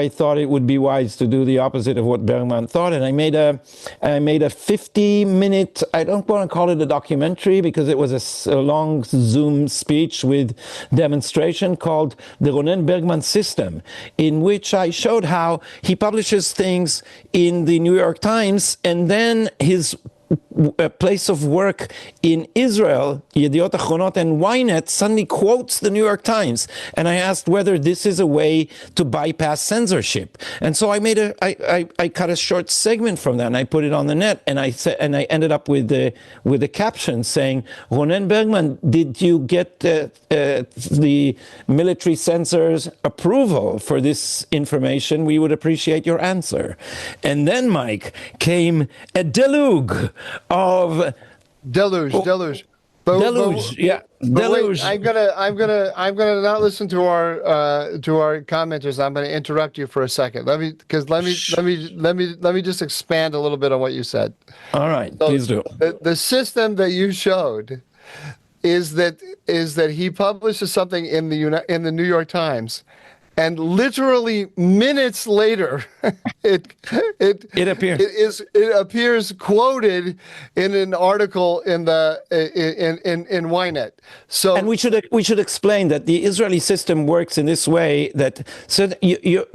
thought it would be wise to do the opposite of what Bergman thought, and I made a 50-minute, I don't want to call it a documentary because it was a long Zoom speech with demonstration called the Ronen Bergman System, in which I showed how he publishes things in the New York Times and then his place of work in Israel, Yediot Achronot and Ynet, suddenly quotes the New York Times. And I asked whether this is a way to bypass censorship. And so I cut a short segment from that and I put it on the net, and I ended up with the caption saying, Ronen Bergman, did you get the military censor's approval for this information? We would appreciate your answer. And then, Mike, came a deluge of deluge. Deluge. Wait, I'm gonna not listen to our commenters. I'm gonna interrupt you for a second. Let me just expand a little bit on what you said. All right, so please do. The system that you showed is that he publishes something in the New York Times, and literally minutes later, it appears quoted in an article in Ynet. So, and we should explain that the Israeli system works in this way. That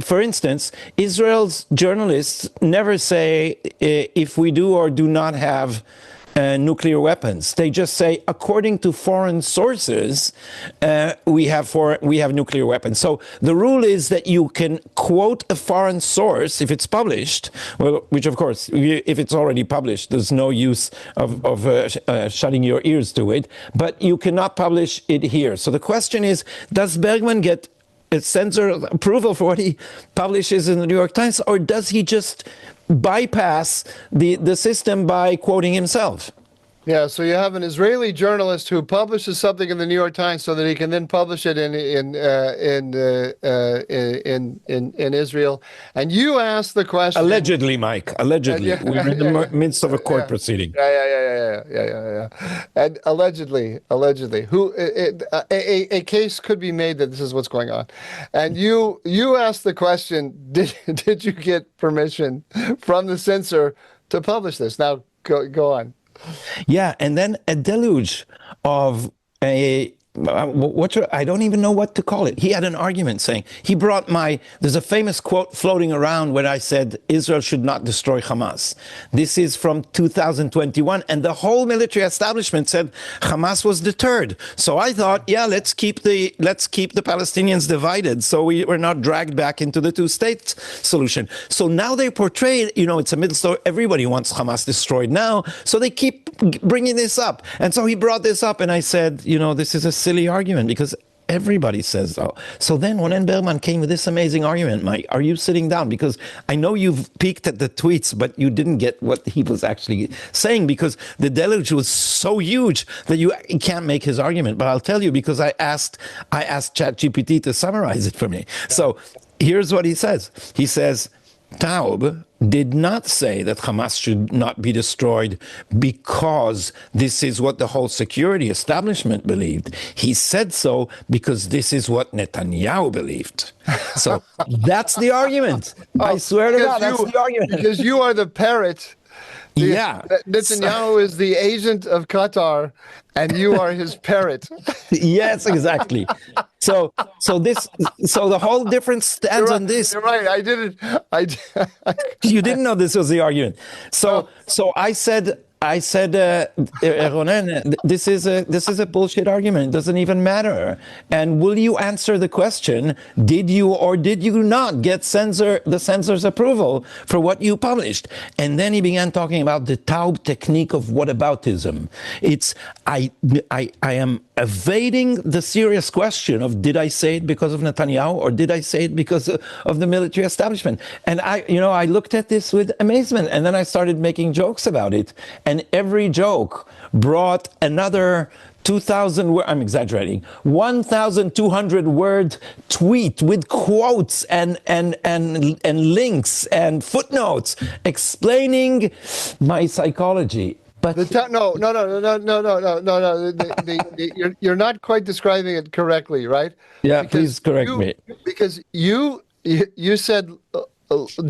for instance, Israel's journalists never say if we do or do not have nuclear weapons. They just say, according to foreign sources, we have nuclear weapons. So the rule is that you can quote a foreign source if it's published, well, which of course, if it's already published, there's no use of shutting your ears to it, but you cannot publish it here. So the question is, does Bergman get a censor approval for what he publishes in the New York Times, or does he just bypass the system by quoting himself? Yeah, so you have an Israeli journalist who publishes something in the New York Times so that he can then publish it in Israel. And you asked the question. Allegedly, Mike. Allegedly, we're in the midst of a court proceeding. Yeah. And allegedly, a case could be made that this is what's going on. And you asked the question: Did you get permission from the censor to publish this? Now go on. Yeah, and then a deluge of I don't even know what to call it. He had an argument saying, there's a famous quote floating around where I said, Israel should not destroy Hamas. This is from 2021, and the whole military establishment said Hamas was deterred. So I thought, yeah, let's keep the Palestinians divided so we're not dragged back into the two-state solution. So now they portray, it's a middle story. Everybody wants Hamas destroyed now, so they keep bringing this up. And so he brought this up, and I said, this is a silly argument because everybody says so. So then when Bergman came with this amazing argument, Mike, are you sitting down? Because I know you've peeked at the tweets, but you didn't get what he was actually saying because the deluge was so huge that you can't make his argument. But I'll tell you because I asked ChatGPT to summarize it for me. So here's what he says. He says, Taub did not say that Hamas should not be destroyed because this is what the whole security establishment believed. He said so because this is what Netanyahu believed. So that's the argument. I swear to God, that's the argument. Because you are the parrot. Yeah. Netanyahu is the agent of Qatar, and you are his parrot. Yes, exactly. So the whole difference stands on this. You're right. I didn't. You didn't know this was the argument. So I said, Ronen, this is a bullshit argument. It doesn't even matter. And will you answer the question? Did you or did you not get the censor's approval for what you published? And then he began talking about the Taub technique of whataboutism. I am evading the serious question of did I say it because of Netanyahu or did I say it because of the military establishment? And I looked at this with amazement, and then I started making jokes about it. And every joke brought another 2,000 word, I'm exaggerating, 1,200 word tweet with quotes and links and footnotes explaining my psychology. But no. You're not quite describing it correctly, right? Yeah, please correct me. Because you said,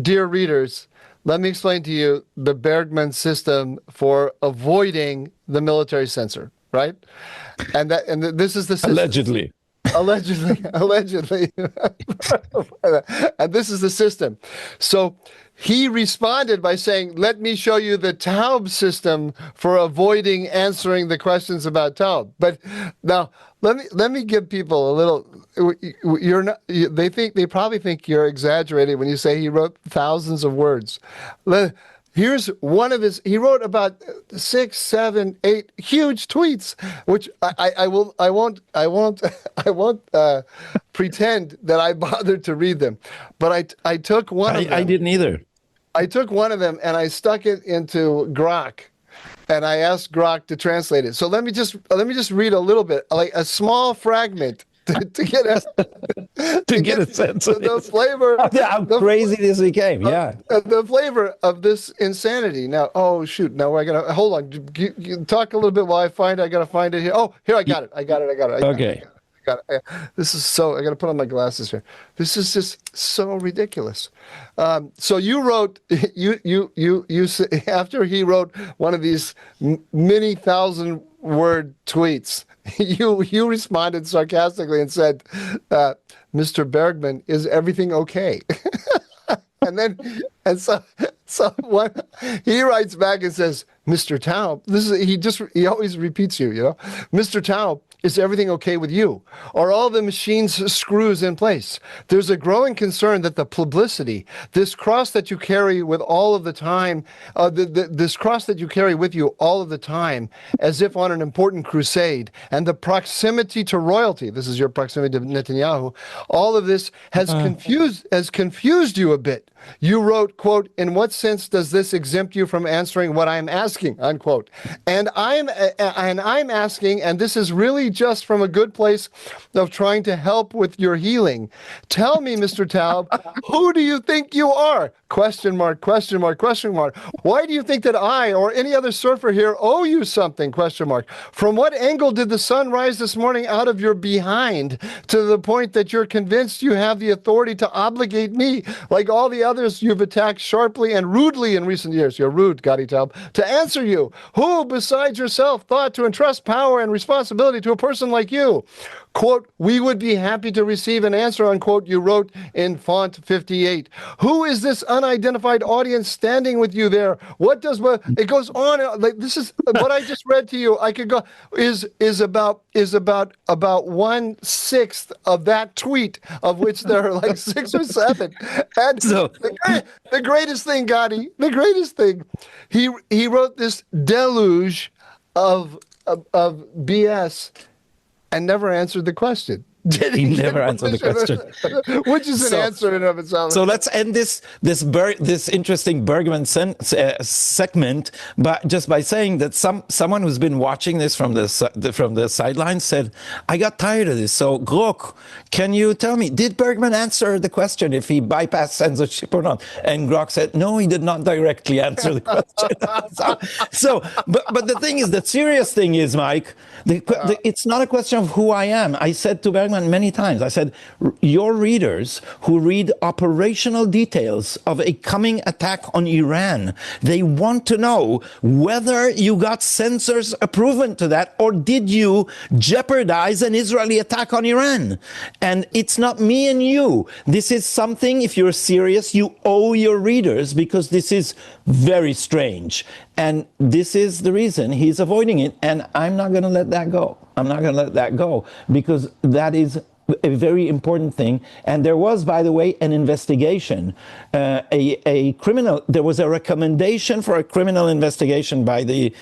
dear readers, let me explain to you the Bergman system for avoiding the military censor, right? And this is the system. Allegedly. And this is the system. So he responded by saying, let me show you the Taub system for avoiding answering the questions about Taub. But now let me give people a little. They probably think you're exaggerating when you say he wrote thousands of words. Here's one of he wrote about 6, 7, 8 huge tweets, which I won't pretend that I bothered to read them, but I took one of them. I didn't either. I took one of them and I stuck it into Grok, and I asked Grok to translate it. So let me just read a little bit, like a small fragment. To get a sense of the flavor, how crazy this became. Yeah, the flavor of this insanity. Now, oh shoot! Now I gotta hold on. You talk a little bit while I find it. I gotta find it here. Oh, here I got it. Okay. I got it. This is so. I gotta put on my glasses here. This is just so ridiculous. So you wrote you after he wrote one of these many thousand word tweets. You responded sarcastically and said, "Mr. Bergman, is everything okay?" So what he writes back and says, "Mr. Taub, he always repeats you, Mr. Taub, is everything okay with you? Are all the machine's screws in place? There's a growing concern that the publicity, this cross that you carry with all of the time, this cross that you carry with you all of the time, as if on an important crusade, and the proximity to royalty, this is your proximity to Netanyahu, all of this has confused you a bit. You wrote, quote, in what sense does this exempt you from answering what I'm asking, unquote. And I'm asking, and this is really just from a good place of trying to help with your healing. Tell me, Mr. Taub, who do you think you are? Question mark, question mark, question mark. Why do you think that I or any other surfer here owe you something? Question mark. From what angle did the sun rise this morning out of your behind to the point that you're convinced you have the authority to obligate me, like all the others you've attacked sharply and rudely in recent years? You're rude, Gadi Taub. To answer you, who besides yourself thought to entrust power and responsibility to a person like you. Quote, we would be happy to receive an answer, unquote, you wrote in font 58. Who is this unidentified audience standing with you there? What does what it goes on? Like, this is what I just read to you. I could go is about 1/6 of that tweet, of which there are like 6 or 7. And So the greatest thing, Gotti, the greatest thing, he wrote this deluge of BS and never answered the question. he never answered the question. Which is an answer in and of itself. So let's end this interesting Bergman segment by saying that someone who's been watching this from the sidelines said, "I got tired of this. So Grok, can you tell me, did Bergman answer the question if he bypassed censorship or not?" And Grok said, "No, he did not directly answer the question." But the thing is, the serious thing is, Mike, it's not a question of who I am. I said to Bergman many times, I said, your readers who read operational details of a coming attack on Iran, they want to know whether you got censors' approval to that, or did you jeopardize an Israeli attack on Iran? And it's not me and you. This is something, if you're serious, you owe your readers, because this is very strange. And this is the reason he's avoiding it. And I'm not going to let that go. I'm not going to let that go, because that is a very important thing. And there was, by the way, an investigation, there was a recommendation for a criminal investigation by the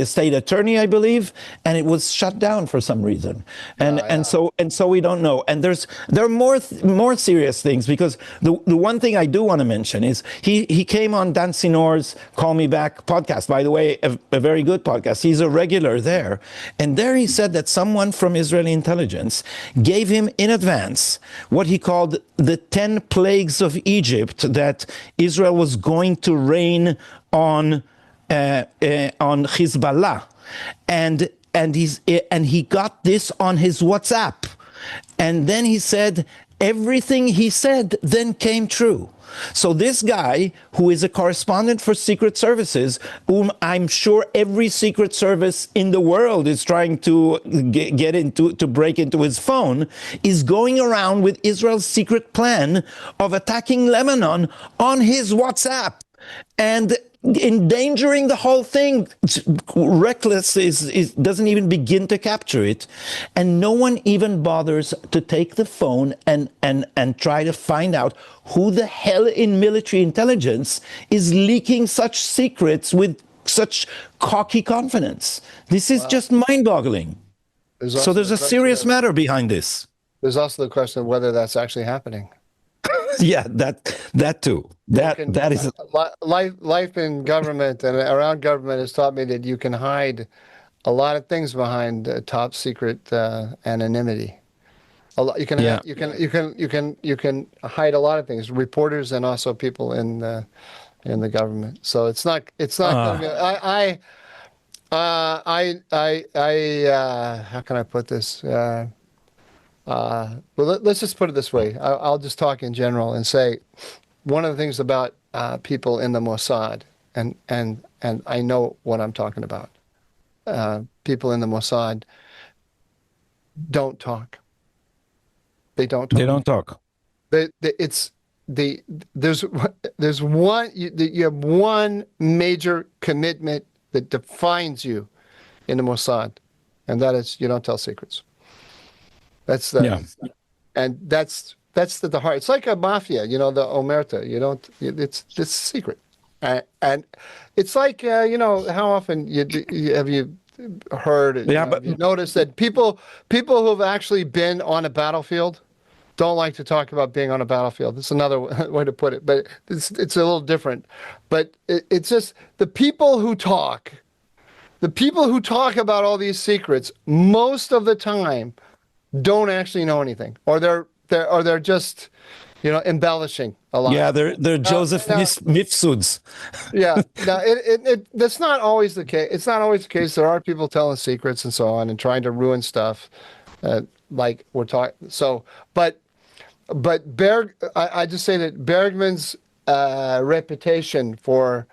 state attorney, I believe, and it was shut down for some reason. And so we don't know. And there are more serious things, because the one thing I do want to mention is he came on Dan Sinor's Call Me Back podcast, by the way, a very good podcast. He's a regular there. And there he said that someone from Israeli intelligence gave him in advance what he called the 10 plagues of Egypt that Israel was going to rain on Hezbollah, and he got this on his WhatsApp, and then he said everything he said then came true. So this guy, who is a correspondent for secret services, whom I'm sure every secret service in the world is trying to to break into his phone, is going around with Israel's secret plan of attacking Lebanon on his WhatsApp and endangering the whole thing. Reckless doesn't even begin to capture it, and no one even bothers to take the phone and try to find out who the hell in military intelligence is leaking such secrets with such cocky confidence. This is just mind-boggling. So there's a serious matter behind this. There's also the question of whether that's actually happening. Yeah, that too. That is life in government and around government has taught me that you can hide a lot of things behind top secret anonymity. You can hide a lot of things, reporters and also people in the government. So it's not gonna how can I put this? Well, let's just put it this way. I'll just talk in general and say one of the things about people in the Mossad, and I know what I'm talking about. People in the Mossad don't talk. They don't talk. They don't talk. There's one. You have one major commitment that defines you in the Mossad, and that is you don't tell secrets. That's the heart. It's like a mafia, the omerta. You don't. It's secret, and it's like how often have you heard? Have you noticed that people who have actually been on a battlefield don't like to talk about being on a battlefield. It's another way to put it, but it's a little different. But it's just the people who talk about all these secrets most of the time don't actually know anything, or they're just embellishing a lot. Yeah, they're Joseph Mifsuds. Yeah, now that's not always the case. It's not always the case. There are people telling secrets and so on and trying to ruin stuff, like we're talking. So, but I just say that Bergman's reputation for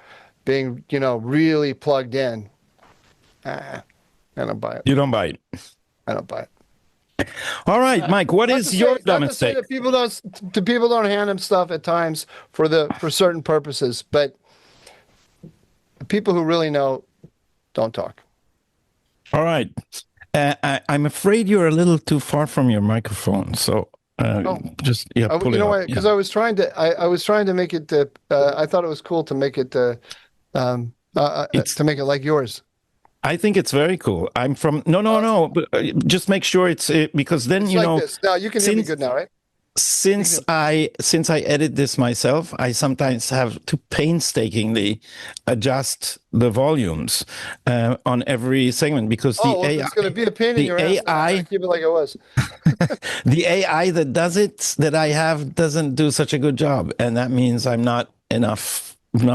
being really plugged in, I don't buy it. You don't buy it. I don't buy it. All right, Mike, what is your Not dumbest to say take? that people don't hand him stuff at times for certain purposes, but the people who really know don't talk. All right. I'm afraid you're a little too far from your microphone, so just pull You it know up. why? Because I was trying to make it. I thought it was cool to make it It's to make it like yours. I think it's very cool. I'm from no, but just make sure it's because then It's you like know this. Now you can hear me since good now, right? since I edit this myself, I sometimes have to painstakingly adjust the volumes on every segment because Oh, well, if it's going to be a pain in the your ass, then I'm going AI to keep it like it was. the AI that does it that I have doesn't do such a good job, and that means I'm not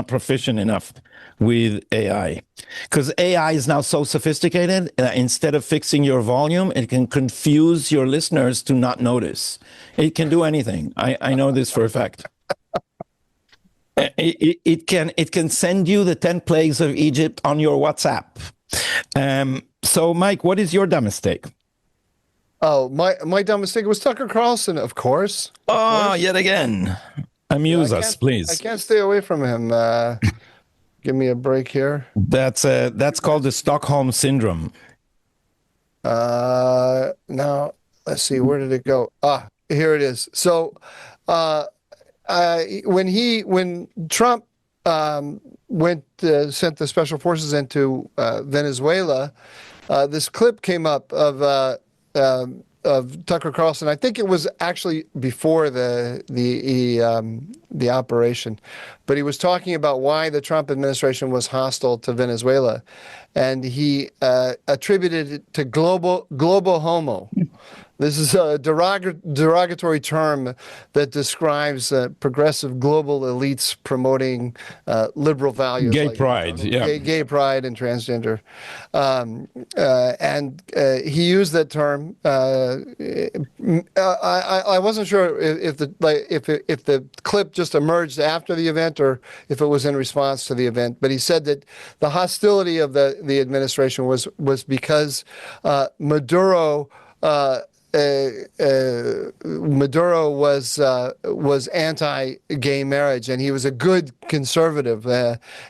proficient enough with AI, because AI is now so sophisticated. Instead of fixing your volume, it can confuse your listeners to not notice. It can do anything. I know this for a fact. It can send you the 10 plagues of Egypt on your WhatsApp. So, Mike, what is your dumb mistake? Oh, my dumb mistake was Tucker Carlson, of course. Oh, yet again. Yeah, Amuse us, I please. can't stay away from him. Give me a break here. That's called the Stockholm syndrome. Now let's see, where did it go? Ah, here it is. So, uh, when Trump sent the special forces into Venezuela, this clip came up of Tucker Carlson. I think it was actually before the operation, but he was talking about why the Trump administration was hostile to Venezuela, and he attributed it to global homo. This is a derogatory term that describes progressive global elites promoting liberal values Gay like pride, yeah. gay pride and transgender. And he used that term. I wasn't sure if the clip just emerged after the event or if it was in response to the event. But he said that the hostility of the administration was because Maduro. Maduro was anti-gay marriage, and he was a good conservative,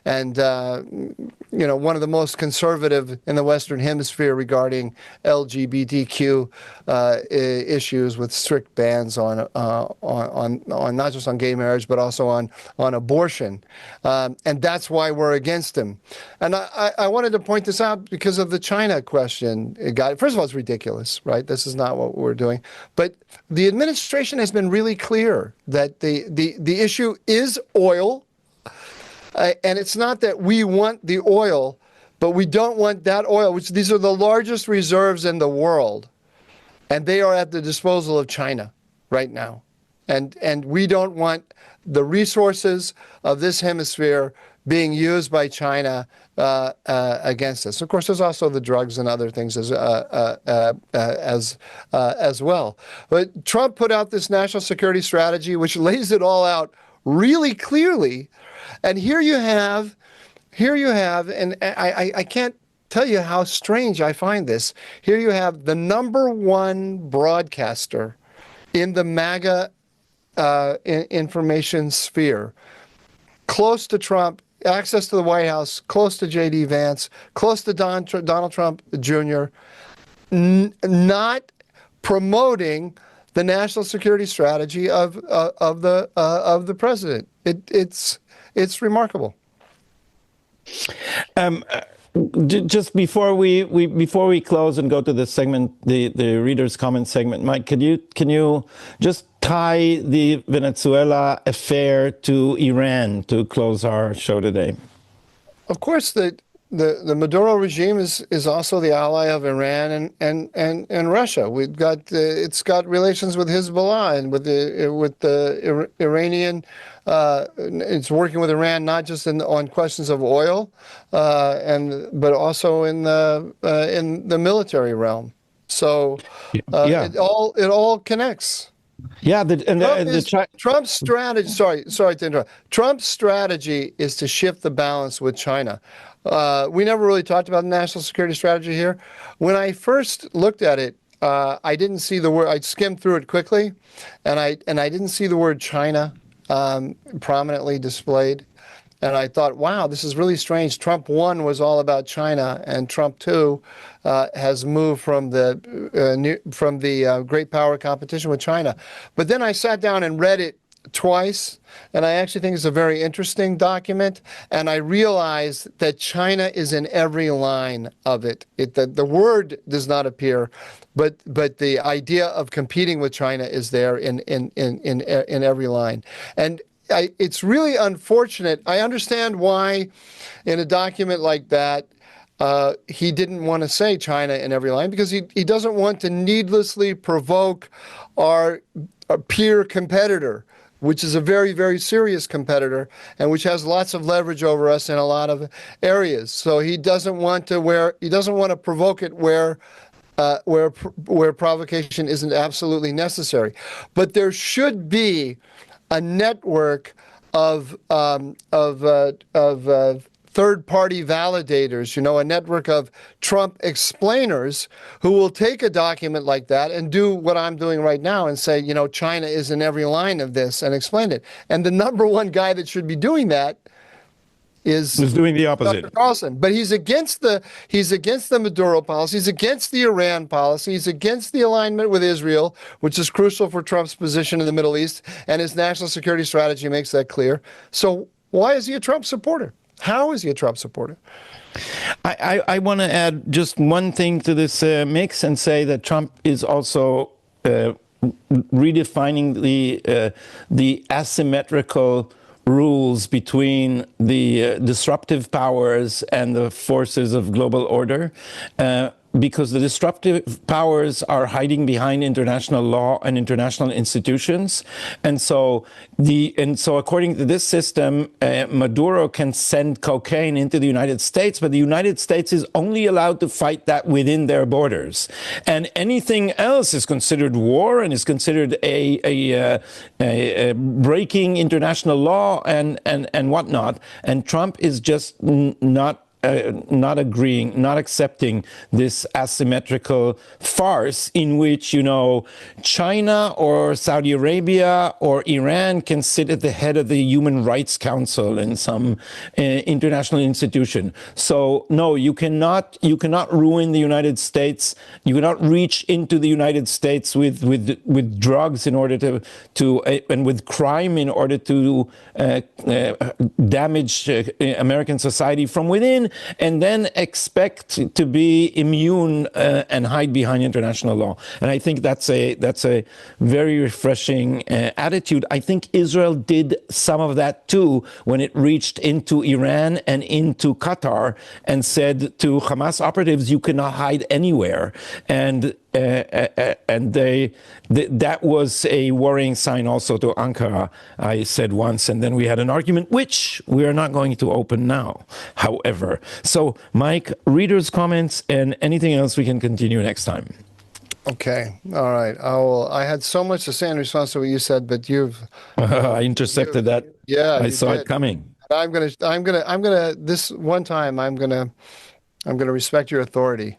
and one of the most conservative in the Western Hemisphere regarding LGBTQ issues, with strict bans on not just on gay marriage but also on abortion, and that's why we're against him. And I wanted to point this out because of the China question. First of all, it's ridiculous, right? This is not what we're doing. But the administration has been really clear that the issue is oil. And it's not that we want the oil, but we don't want that oil, which these are the largest reserves in the world. And they are at the disposal of China right now. And we don't want the resources of this hemisphere being used by China against us. Of course, there's also the drugs and other things as well. But Trump put out this national security strategy, which lays it all out really clearly. And here you have, and I can't tell you how strange I find this. Here you have the number one broadcaster in the MAGA information sphere, close to Trump, access to the White House, close to J.D. Vance, close to Donald Trump Jr., not promoting the national security strategy of the president. It's remarkable. Just before we close and go to the segment, the readers' comment segment, Mike, can you just tie the Venezuela affair to Iran to close our show today? Of course, the Maduro regime is also the ally of Iran and Russia. It's got relations with Hezbollah and with the Iranian. It's working with Iran not just on questions of oil, but also in the military realm. So it all connects. Yeah, Trump's strategy. Sorry to interrupt. Trump's strategy is to shift the balance with China. We never really talked about the national security strategy here. When I first looked at it, I didn't see the word. I skimmed through it quickly, and I didn't see the word China prominently displayed. And I thought, wow, this is really strange. Trump 1 was all about China, and Trump 2 has moved from the great power competition with China. But then I sat down and read it twice, and I actually think it's a very interesting document. And I realized that China is in every line of it. The word does not appear, but the idea of competing with China is there in every line. And it's really unfortunate. I understand why, in a document like that, he didn't want to say China in every line, because he doesn't want to needlessly provoke our peer competitor, which is a very, very serious competitor and which has lots of leverage over us in a lot of areas. So he doesn't want to provoke it where provocation isn't absolutely necessary. But there should be a network of third-party validators, a network of Trump explainers who will take a document like that and do what I'm doing right now and say, China is in every line of this, and explain it. And the number one guy that should be doing that is doing the opposite. Dr. Carlson. But he's against the Maduro policy. He's against the Iran policy. He's against the alignment with Israel, which is crucial for Trump's position in the Middle East. And his national security strategy makes that clear. So why is he a Trump supporter? How is he a Trump supporter? I want to add just one thing to this mix and say that Trump is also redefining the asymmetrical rules between the disruptive powers and the forces of global order. Because the disruptive powers are hiding behind international law and international institutions. And so according to this system, Maduro can send cocaine into the United States, but the United States is only allowed to fight that within their borders. And anything else is considered war and is considered a breaking international law and whatnot. And Trump is just not agreeing, not accepting this asymmetrical farce in which, China or Saudi Arabia or Iran can sit at the head of the Human Rights Council in some international institution. So no, you cannot ruin the United States. You cannot reach into the United States with drugs in order to and with crime in order to damage American society from within, and then expect to be immune and hide behind international law. And I think that's a very refreshing attitude. I think Israel did some of that too when it reached into Iran and into Qatar and said to Hamas operatives, "You cannot hide anywhere." And that was a worrying sign also to Ankara, I said once, and then we had an argument, which we are not going to open now, however. So, Mike, readers' comments and anything else we can continue next time. Okay, all right. I had so much to say in response to what you said, but I intercepted that. Yeah, I saw it coming. I'm gonna respect your authority.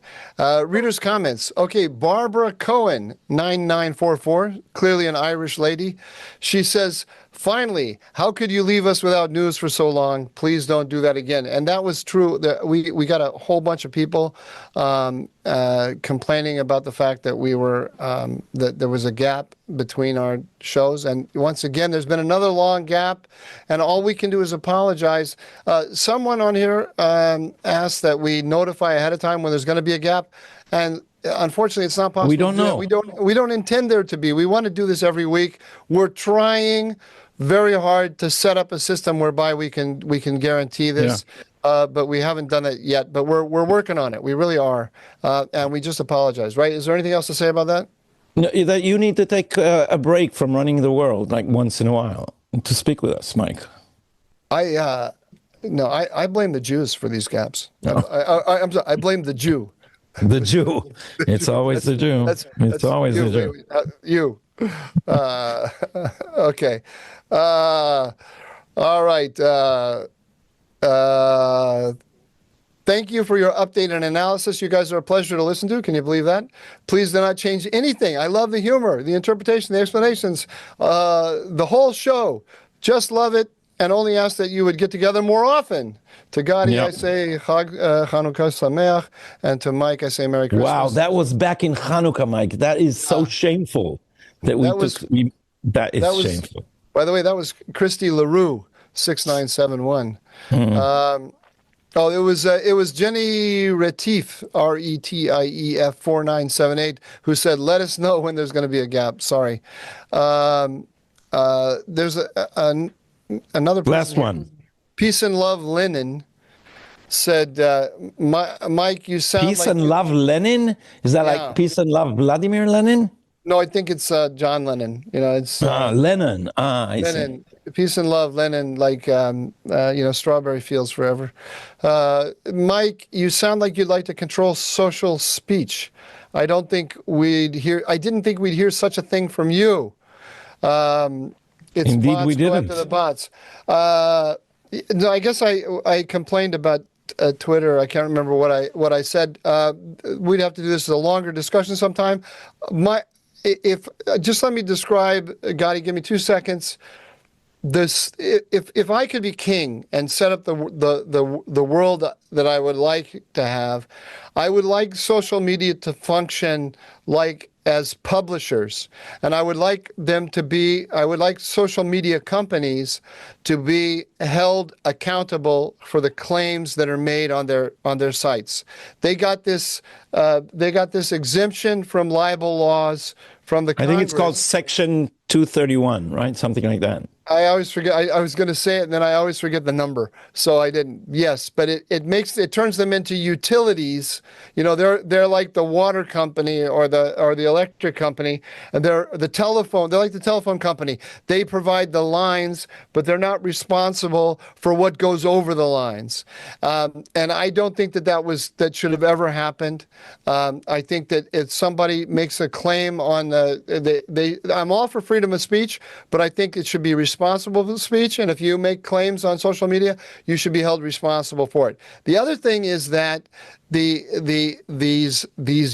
Readers' comments. Okay, Barbara Cohen, 9944, clearly an Irish lady. She says, "Finally, how could you leave us without news for so long? Please don't do that again." And that was true. We got a whole bunch of people complaining about the fact that that there was a gap between our shows. And once again, there's been another long gap, and all we can do is apologize. Someone on here asked that we notify ahead of time when there's going to be a gap, and unfortunately, it's not possible. We don't know. We don't intend there to be. We want to do this every week. We're trying very hard to set up a system whereby we can guarantee this. Yeah. But we haven't done it yet. But we're working on it. We really are, and we just apologize. Right? Is there anything else to say about that? No, that you need to take a break from running the world, like once in a while, to speak with us, Mike. I blame the Jews for these gaps. No. I'm sorry, I blame the Jew. The Jew. It's always the Jew. It's always the Jew. You. Okay. All right. Thank you for your update and analysis. You guys are a pleasure to listen to. Can you believe that? Please do not change anything. I love the humor, the interpretation, the explanations, the whole show. Just love it, and only ask that you would get together more often. To Gadi, Yeah. I say Chanukah Sameach, and to Mike, I say Merry Wow, Christmas. that was back in Hanukkah, Mike. That is so shameful that we That took. was That that is was. shameful. By the way, that was Christy LaRue, 6971. Oh, it was Jenny Retief, Retief 4978, who said, "Let us know when there's going to be a gap." Sorry. There's another person Last here. one. Peace and Love Linen said, Mike, you sound Peace like and you, love, Lenin. Is that yeah. like peace and love, Vladimir Lenin? No, I think it's John Lennon. You know, it's Lennon. I see. Lennon. Peace and love, Lennon. Like Strawberry Fields Forever. Mike, you sound like you'd like to control social speech. I don't think we'd hear. I didn't think we'd hear such a thing from you. It's Indeed, bots. we Go after didn't. the bots. No, I guess I complained about Twitter. I can't remember what I said. We'd have to do this as a longer discussion sometime. If just let me describe. Gotti, give me 2 seconds. If I could be king and set up the world that I would like to have, I would like social media to function like as publishers, and I would like social media companies to be held accountable for the claims that are made on their sites. They got this exemption from libel laws from the I Congress. think it's called Section 231, right? Something like that. I always forget. I was going to say it, and then I always forget the number, so I didn't. Yes, but it turns them into utilities. You know, they're like the water company or the electric company, and they're the telephone. They're like the telephone company. They provide the lines, but they're not responsible for what goes over the lines. And I don't think that should have ever happened. I think that if somebody makes a claim on I'm all for freedom of speech, but I think it should be responsible for speech, and if you make claims on social media, you should be held responsible for it. The other thing is that these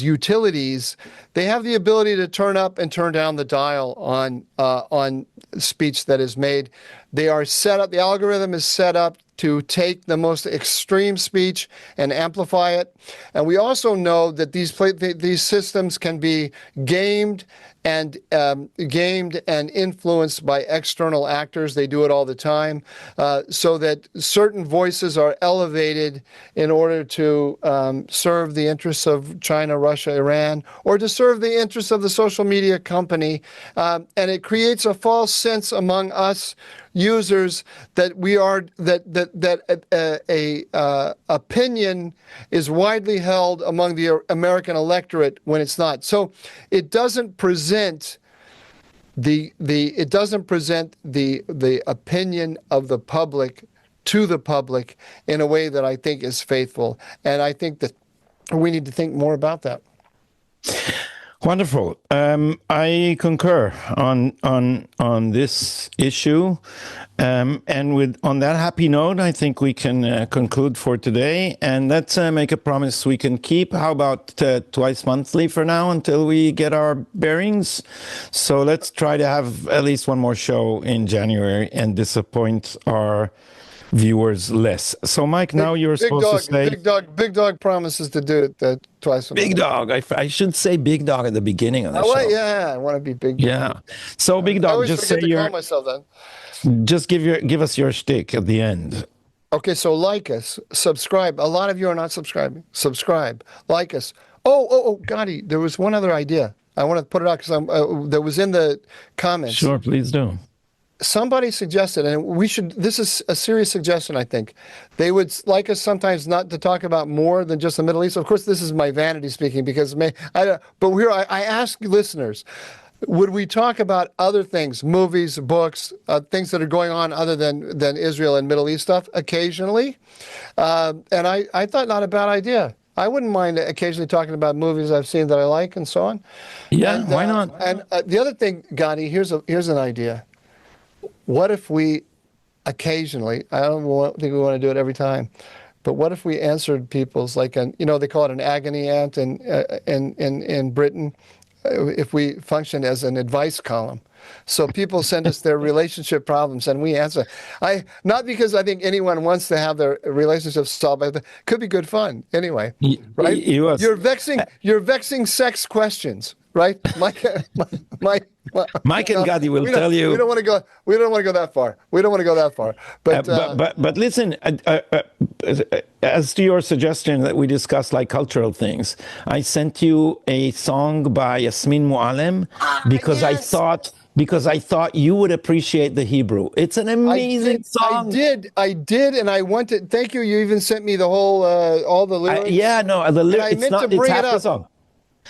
utilities, they have the ability to turn up and turn down the dial on speech that is made. They are set up. The algorithm is set up to take the most extreme speech and amplify it. And we also know that these systems can be gamed and influenced by external actors. They do it all the time, so that certain voices are elevated in order to serve the interests of China, Russia, Iran, or to serve the interests of the social media company. And it creates a false sense among us users that opinion is widely held among the American electorate when it's not. So it doesn't present the opinion of the public to the public in a way that I think is faithful. And I think that we need to think more about that. Wonderful. I concur on this issue, and on that happy note, I think we can conclude for today. And let's make a promise we can keep. How about twice monthly for now until we get our bearings? So let's try to have at least one more show in January and disappoint our viewers less. So, Mike, now you're supposed to say... Big Dog promises to do it twice a month. Big Dog. I should say Big Dog at the beginning of the show. Yeah, I want to be Big Dog. Yeah. So, Big Dog, just say call myself that. Just give us your shtick at the end. Okay, so like us, subscribe. A lot of you are not subscribing. Subscribe, like us. Oh, Gotti, there was one other idea. I want to put it out because that was in the comments. Sure, please do. Somebody suggested, and this is a serious suggestion, I think. They would like us sometimes not to talk about more than just the Middle East. Of course, this is my vanity speaking because I ask listeners, would we talk about other things, movies, books, things that are going on other than Israel and Middle East stuff occasionally? And I thought not a bad idea. I wouldn't mind occasionally talking about movies I've seen that I like and so on. Yeah, why not? And the other thing, Gotti, here's an idea. What if we occasionally, I don't think we want to do it every time, But what if we answered people's, like, they call it an agony aunt in Britain, if we function as an advice column. So people send us their relationship problems and we answer. Not because I think anyone wants to have their relationships solved, but it could be good fun anyway, right? You're vexing sex questions, right? Mike and Gadi will tell you. We don't want to go. We don't want to go that far. We don't want to go that far. But listen. As to your suggestion that we discuss like cultural things, I sent you a song by Yasmin Mualem because yes. I thought you would appreciate the Hebrew. It's an amazing song. I did, and I went to. Thank you. You even sent me the whole, all the lyrics. The lyrics. It's not. It's half the song.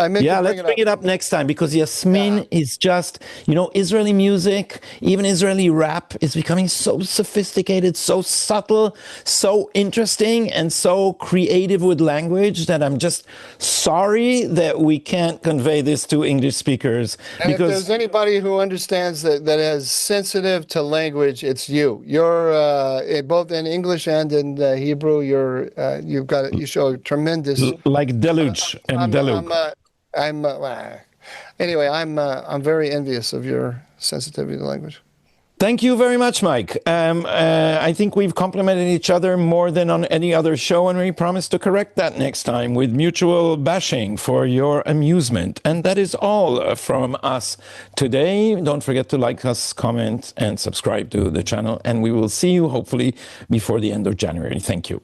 Let's bring it up next time because Yasmin is just, Israeli music, even Israeli rap is becoming so sophisticated, so subtle, so interesting, and so creative with language that I'm just sorry that we can't convey this to English speakers. And because if there's anybody who understands that is sensitive to language, it's you. You're both in English and in Hebrew. You show tremendous, like deluge and deluge. Anyway, I'm very envious of your sensitivity to language. Thank you very much, Mike. I think we've complimented each other more than on any other show, and we promise to correct that next time with mutual bashing for your amusement. And that is all from us today. Don't forget to like us, comment, and subscribe to the channel. And we will see you hopefully before the end of January. Thank you.